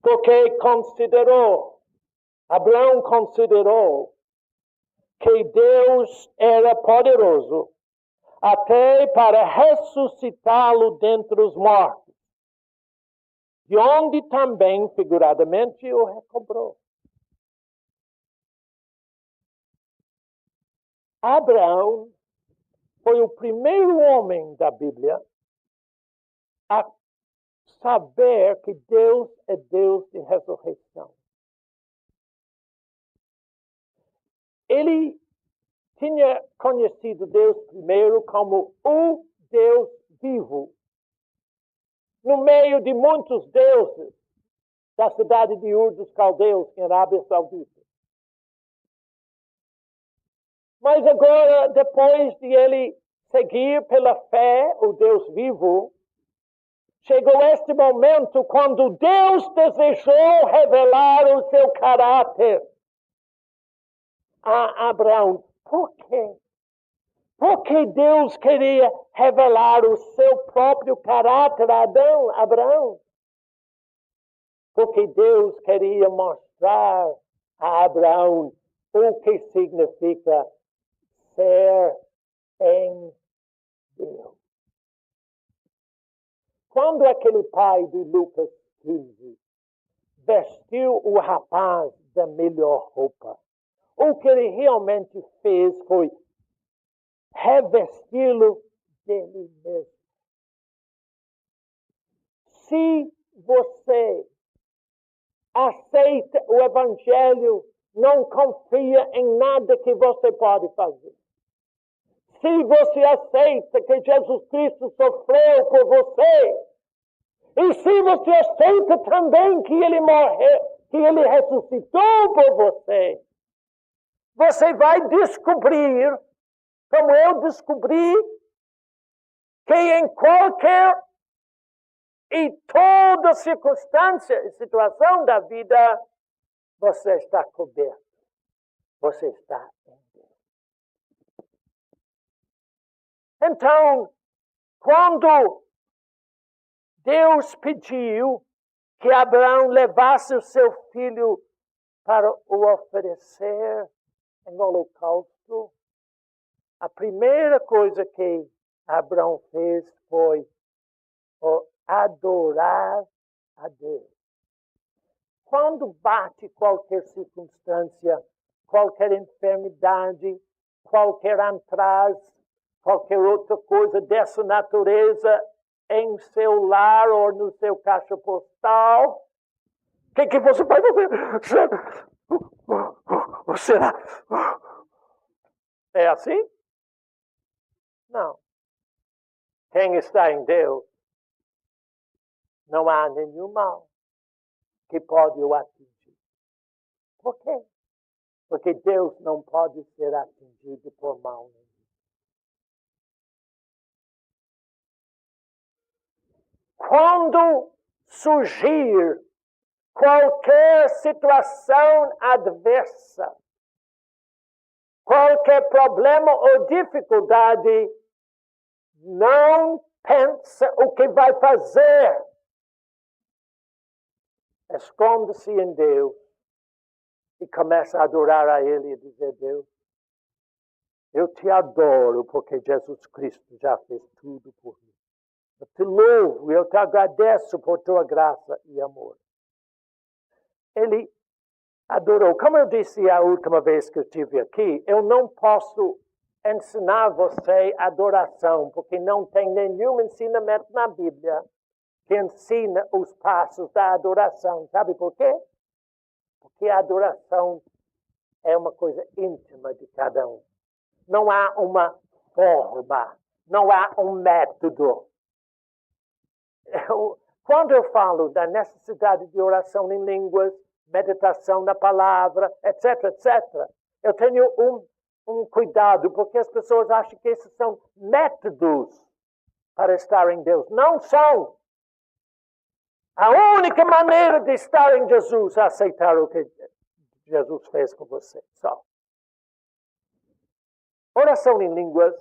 Porque Abraão considerou que Deus era poderoso até para ressuscitá-lo dentre os mortos, de onde também, figuradamente, o recobrou. Abraão foi o primeiro homem da Bíblia a saber que Deus é Deus de ressurreição. Ele tinha conhecido Deus primeiro como o Deus vivo. No meio de muitos deuses da cidade de Ur dos Caldeus, em Arábia Saudita. Mas agora, depois de ele seguir pela fé o Deus vivo, chegou este momento quando Deus desejou revelar o seu caráter a Abraão. Por quê? Porque Deus queria revelar o seu próprio caráter a Abraão. Porque Deus queria mostrar a Abraão o que significa ser em Deus. Quando aquele pai de Lucas 15 vestiu o rapaz da melhor roupa, o que ele realmente fez foi revesti-lo dele mesmo. Se você aceita o Evangelho, não confia em nada que você pode fazer. Se você aceita que Jesus Cristo sofreu por você, E se você aceita também que ele morreu, que ele ressuscitou por você, você vai descobrir, como eu descobri, que em qualquer e toda circunstância e situação da vida, você está coberto. Você está em Deus. Então, quando Deus pediu que Abraão levasse o seu filho para o oferecer em holocausto, a primeira coisa que Abraão fez foi adorar a Deus. Quando bate qualquer circunstância, qualquer enfermidade, qualquer antraz, qualquer outra coisa dessa natureza em seu lar ou no seu caixa postal, o que você vai fazer? Será? É assim? Não. Quem está em Deus, não há nenhum mal que pode o atingir. Por quê? Porque Deus não pode ser atingido por mal nenhum. Quando surgir qualquer situação adversa, qualquer problema ou dificuldade, não pensa o que vai fazer. Esconde-se em Deus e começa a adorar a Ele e dizer: Deus, eu te adoro porque Jesus Cristo já fez tudo por mim. Eu te louvo e eu te agradeço por tua graça e amor. Ele adorou. Como eu disse a última vez que eu estive aqui, eu não posso ensinar você adoração, porque não tem nenhum ensinamento na Bíblia que ensina os passos da adoração. Sabe por quê? Porque a adoração é uma coisa íntima de cada um. Não há uma forma, não há um método. Quando eu falo da necessidade de oração em línguas, meditação na palavra, etc., etc., eu tenho um cuidado, porque as pessoas acham que esses são métodos para estar em Deus. Não são. A única maneira de estar em Jesus é aceitar o que Jesus fez com você. Só. Oração em línguas,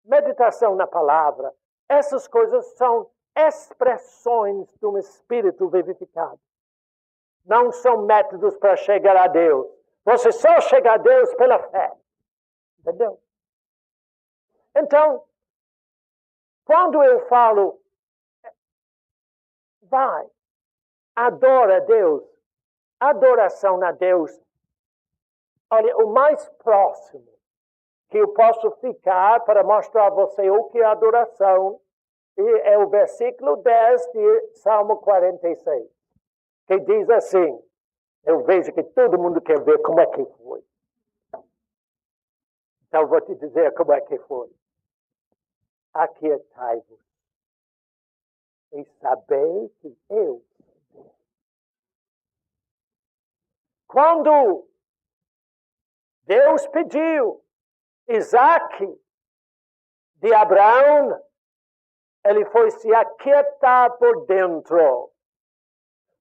meditação na palavra, essas coisas são expressões de um espírito vivificado. Não são métodos para chegar a Deus. Você só chega a Deus pela fé. Entendeu? Então, quando eu falo, vai, adora a Deus, adoração a Deus, olha, o mais próximo que eu posso ficar para mostrar a você o que é adoração é o versículo 10 de Salmo 46, que diz assim, eu vejo que todo mundo quer ver como é que foi. Então vou te dizer como é que foi. Aquietai-vos e sabei que eu. Quando Deus pediu Isaac de Abraão, ele foi se aquietar por dentro.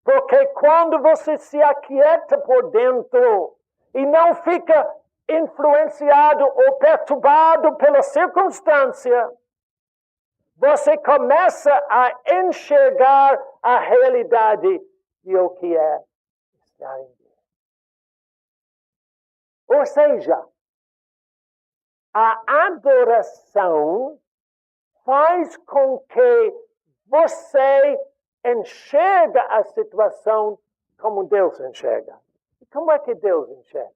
Porque quando você se aquieta por dentro e não fica influenciado ou perturbado pela circunstância, você começa a enxergar a realidade de o que é estar em Deus. Ou seja, a adoração faz com que você enxerga a situação como Deus enxerga. E como é que Deus enxerga?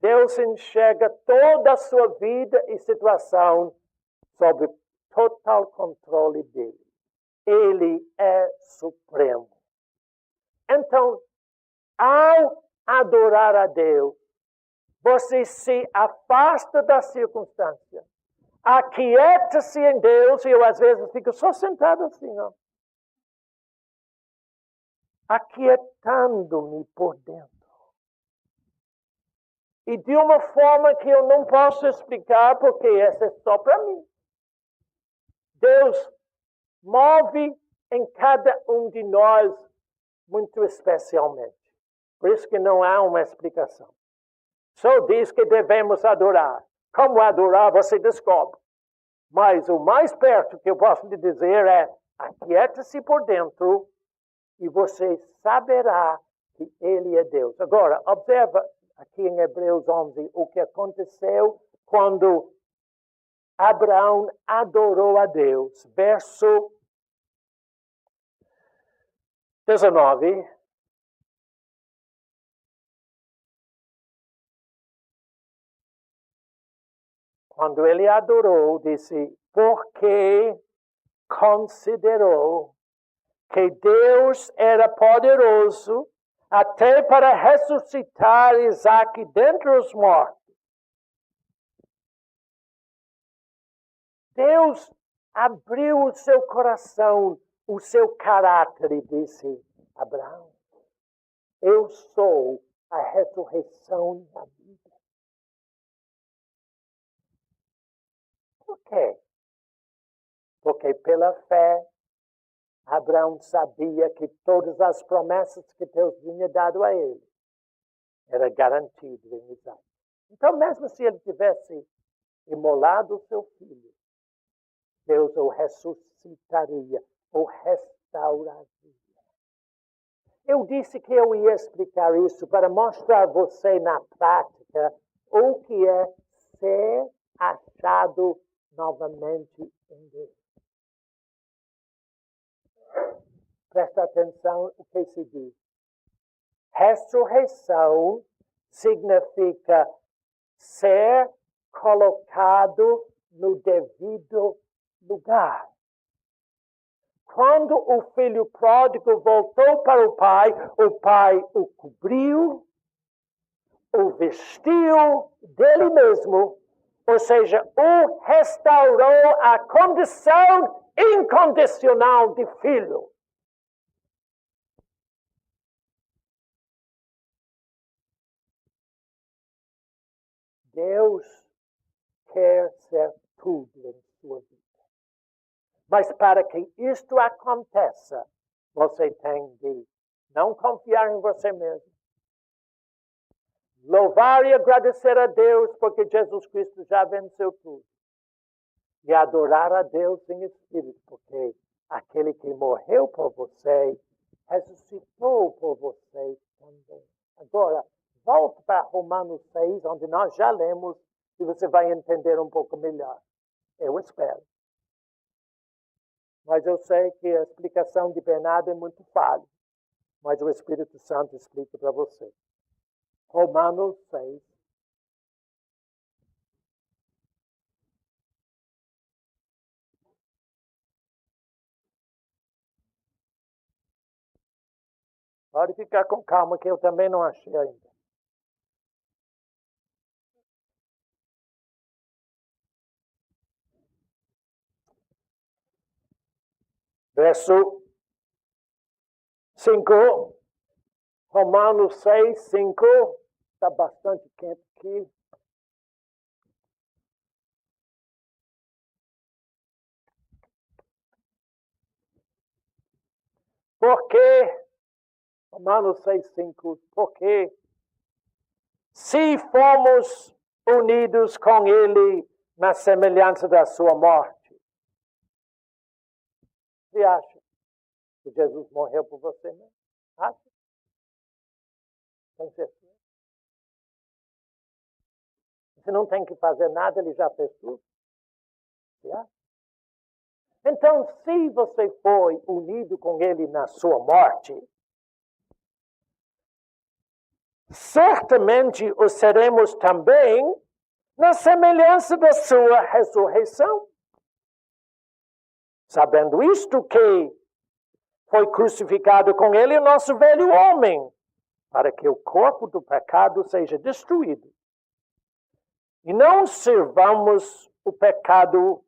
Deus enxerga toda a sua vida e situação sob total controle dele. Ele é supremo. Então, ao adorar a Deus, você se afasta da circunstância. Aquieta-se em Deus, e eu às vezes fico só sentado assim, ó. Aquietando-me por dentro. E de uma forma que eu não posso explicar, porque essa é só para mim. Deus move em cada um de nós muito especialmente. Por isso que não há uma explicação. Só diz que devemos adorar. Como adorar, você descobre. Mas o mais perto que eu posso lhe dizer é: aquieta-se por dentro e você saberá que Ele é Deus. Agora, observa aqui em Hebreus 11 o que aconteceu quando Abraão adorou a Deus. Verso 19. Quando ele adorou, disse: porque considerou que Deus era poderoso até para ressuscitar Isaac dentre os mortos. Deus abriu o seu coração, o seu caráter e disse: Abraão, eu sou a ressurreição da vida. Por quê? Porque pela fé, Abraão sabia que todas as promessas que Deus tinha dado a ele era garantido em Isaac. Então, mesmo se ele tivesse imolado o seu filho, Deus o ressuscitaria, o restauraria. Eu disse que eu ia explicar isso para mostrar a você na prática o que é ser achado novamente em Deus. Presta atenção o que se diz. Ressurreição significa ser colocado no devido lugar. Quando o filho pródigo voltou para o pai o cobriu, o vestiu dele mesmo, ou seja, o restaurou à condição incondicional de filho. Deus quer ser tudo em sua vida. Mas para que isto aconteça, você tem de não confiar em você mesmo. Louvar e agradecer a Deus porque Jesus Cristo já venceu tudo. E adorar a Deus em espírito, porque aquele que morreu por você, ressuscitou por você também. Agora, volte para Romanos 6, onde nós já lemos, e você vai entender um pouco melhor. Eu espero. Mas eu sei que a explicação de Bernardo é muito falha. Mas o Espírito Santo explica para você. Romanos 6. Pode ficar com calma que eu também não achei ainda. Verso 5. Romanos 6, 5. Está bastante quente aqui. Porque, Romanos 6, 5, porque se fomos unidos com Ele na semelhança da sua morte. Você acha que Jesus morreu por você mesmo? Acha? Tem certeza? Você não tem que fazer nada, Ele já fez tudo. Você acha? Então, se você foi unido com Ele na sua morte, certamente o seremos também na semelhança da sua ressurreição. Sabendo isto que foi crucificado com Ele o nosso velho homem, para que o corpo do pecado seja destruído. E não sirvamos o pecado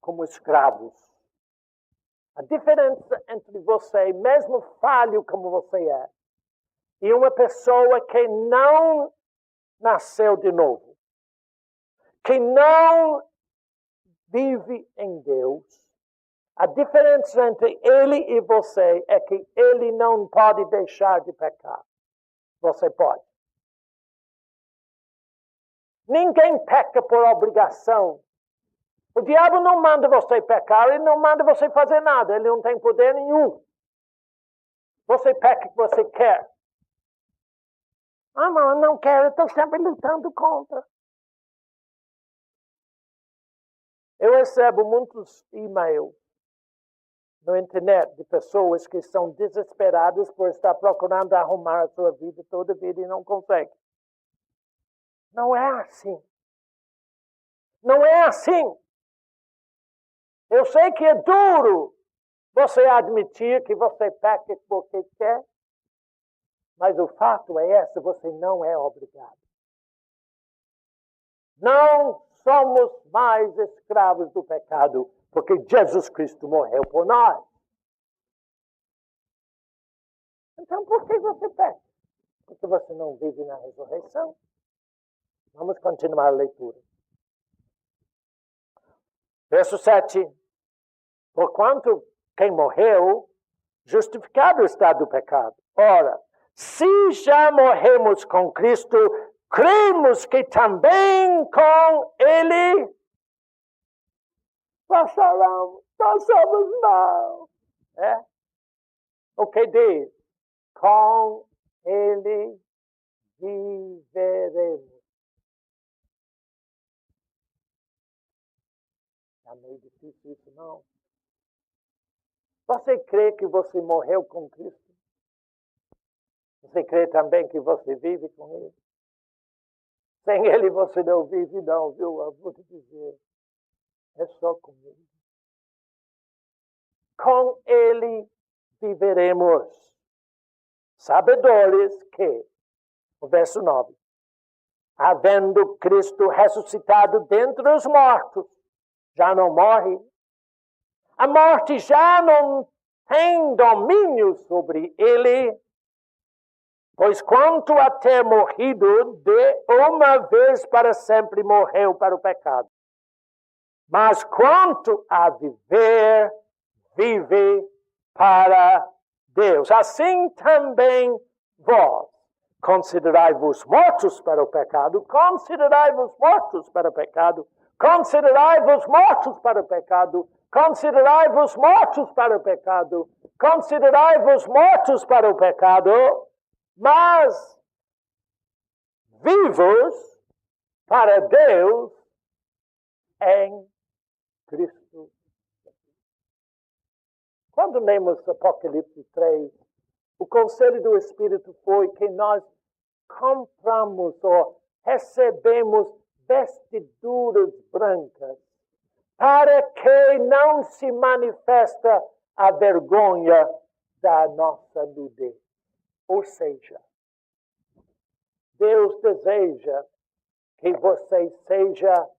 como escravos. A diferença entre você, mesmo falho como você é, e uma pessoa que não nasceu de novo, que não vive em Deus, a diferença entre ele e você é que ele não pode deixar de pecar. Você pode. Ninguém peca por obrigação. O diabo não manda você pecar, ele não manda você fazer nada, ele não tem poder nenhum. Você peca o que você quer. Ah, não, eu não quero, eu estou sempre lutando contra. Eu recebo muitos e-mails na internet de pessoas que são desesperadas por estar procurando arrumar a sua vida toda a vida e não conseguem. Não é assim. Não é assim. Eu sei que é duro você admitir que você peca porque quer, mas o fato é esse, você não é obrigado. Não somos mais escravos do pecado, porque Jesus Cristo morreu por nós. Então, por que você peca? Porque você não vive na ressurreição. Vamos continuar a leitura. Verso 7. Porquanto quem morreu, justificado está do pecado. Ora, se já morremos com Cristo, cremos que também com Ele passaremos. Nós somos não. É? O que diz? Com Ele viveremos. É meio difícil isso, não? Você crê que você morreu com Cristo? Você crê também que você vive com Ele? Sem Ele você não vive, não, viu? Eu vou te dizer. É só com Ele. Com Ele viveremos. Sabedores que, o verso 9, havendo Cristo ressuscitado dentre os mortos, já não morre. A morte já não tem domínio sobre ele, pois quanto a ter morrido de uma vez para sempre morreu para o pecado. Mas quanto a viver, vive para Deus. Assim também vós, considerai-vos mortos para o pecado, considerai-vos mortos para o pecado, considerai-vos mortos para o pecado, considerai-vos mortos para o pecado, considerai-vos mortos para o pecado, mas vivos para Deus em Cristo. Quando lemos Apocalipse 3, o conselho do Espírito foi que nós compramos ou recebemos vestiduras brancas para que não se manifesta a vergonha da nossa nudez. Ou seja, Deus deseja que você seja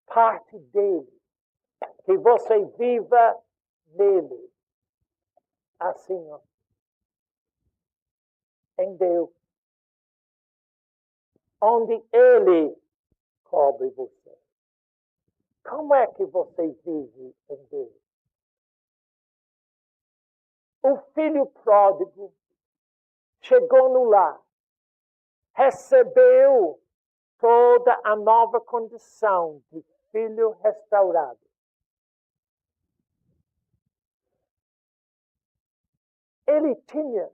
parte dele, que você viva nele, assim, ó, em Deus, onde ele cobre você. Como é que você vive em Deus? O filho pródigo chegou no lar, recebeu toda a nova condição de filho restaurado. Ele tinha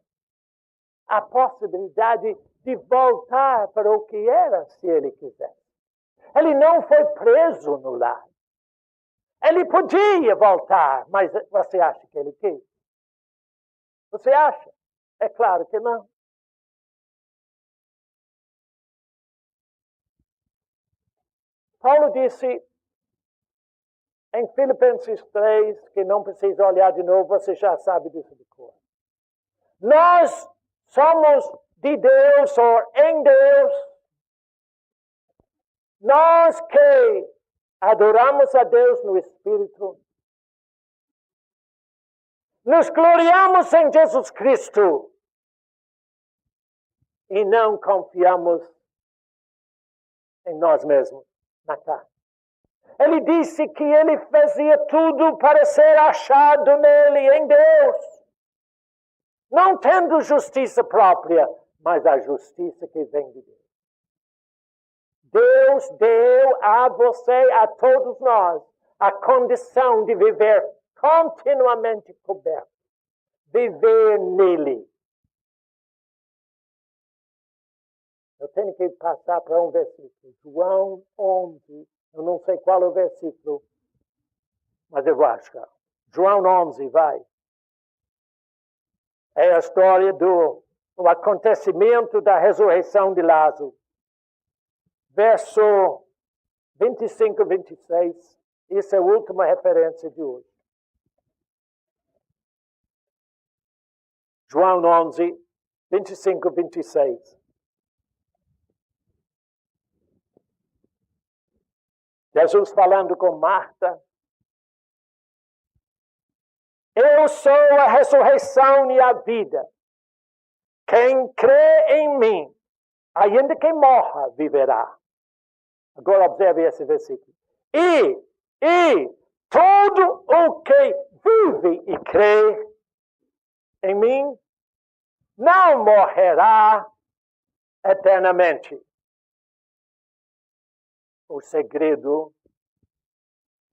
a possibilidade de voltar para o que era, se ele quisesse. Ele não foi preso no lar. Ele podia voltar, mas você acha que ele quis? Você acha? É claro que não. Paulo disse em Filipenses 3, que não precisa olhar de novo, você já sabe disso de cor. Nós somos de Deus ou em Deus. Nós que adoramos a Deus no Espírito, nos gloriamos em Jesus Cristo e não confiamos em nós mesmos, na carne. Ele disse que ele fazia tudo para ser achado nele, em Deus. Não tendo justiça própria, mas a justiça que vem de Deus. Deus deu a você, a todos nós, a condição de viver continuamente coberto. Viver nele. Eu tenho que passar para um versículo. João 11. Eu não sei qual é o versículo, mas eu vou achar. João 11, vai. É a história do acontecimento da ressurreição de Lázaro. Verso 25 e 26. Isso é a última referência de hoje. João 11, 25 e 26. Jesus falando com Marta. Eu sou a ressurreição e a vida. Quem crê em mim, ainda que morra, viverá. Agora observe esse versículo. E todo o que vive e crê em mim, não morrerá eternamente. O segredo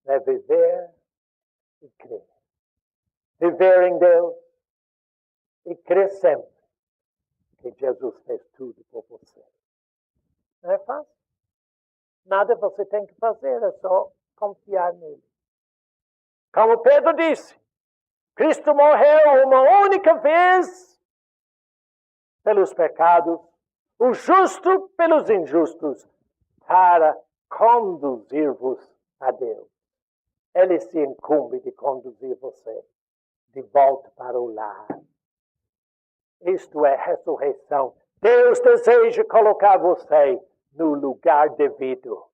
é viver e crer. Viver em Deus e crer sempre que Jesus fez tudo por você. Não é fácil? Nada você tem que fazer, é só confiar nele. Como Pedro disse, Cristo morreu uma única vez pelos pecados, o justo pelos injustos, para conduzir-vos a Deus. Ele se incumbe de conduzir você de volta para o lar. Isto é ressurreição. Deus deseja colocar você no lugar devido,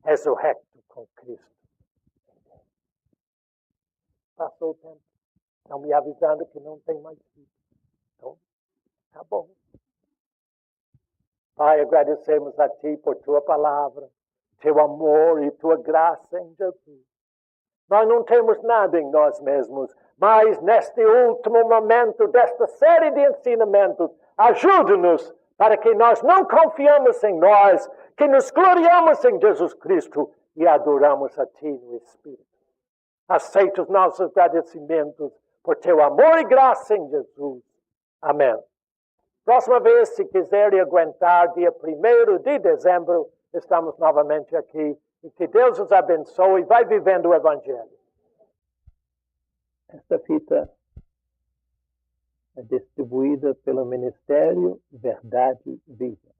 ressurrecto com Cristo. Passou o tempo. Estão me avisando que não tem mais vida. Então, tá bom. Pai, agradecemos a Ti por Tua palavra, Teu amor e Tua graça em Jesus. Nós não temos nada em nós mesmos, mas neste último momento desta série de ensinamentos, ajude-nos para que nós não confiamos em nós, que nos gloriamos em Jesus Cristo e adoramos a Ti no Espírito. Aceita os nossos agradecimentos por Teu amor e graça em Jesus. Amém. Próxima vez, se quiserem aguentar, dia 1º de dezembro, estamos novamente aqui. E que Deus os abençoe e vai vivendo o Evangelho. Esta fita é distribuída pelo Ministério Verdade Viva.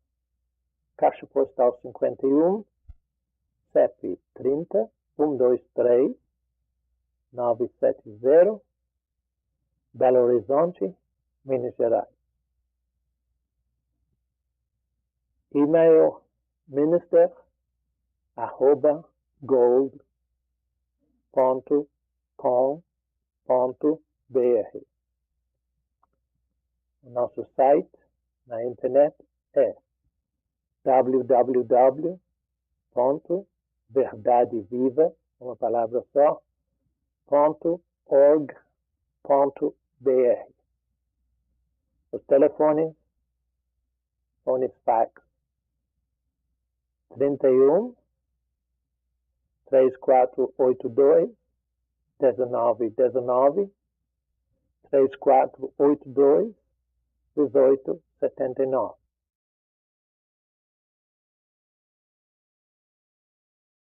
Caixa Postal 51, CEP 30 123 970, Belo Horizonte, Minas Gerais. E-mail minister@gold.com.br. O nosso site na internet é www.verdadeviva, uma palavra só, .org.br. Os telefones, fones fax 31 3482 1919 3482 1879.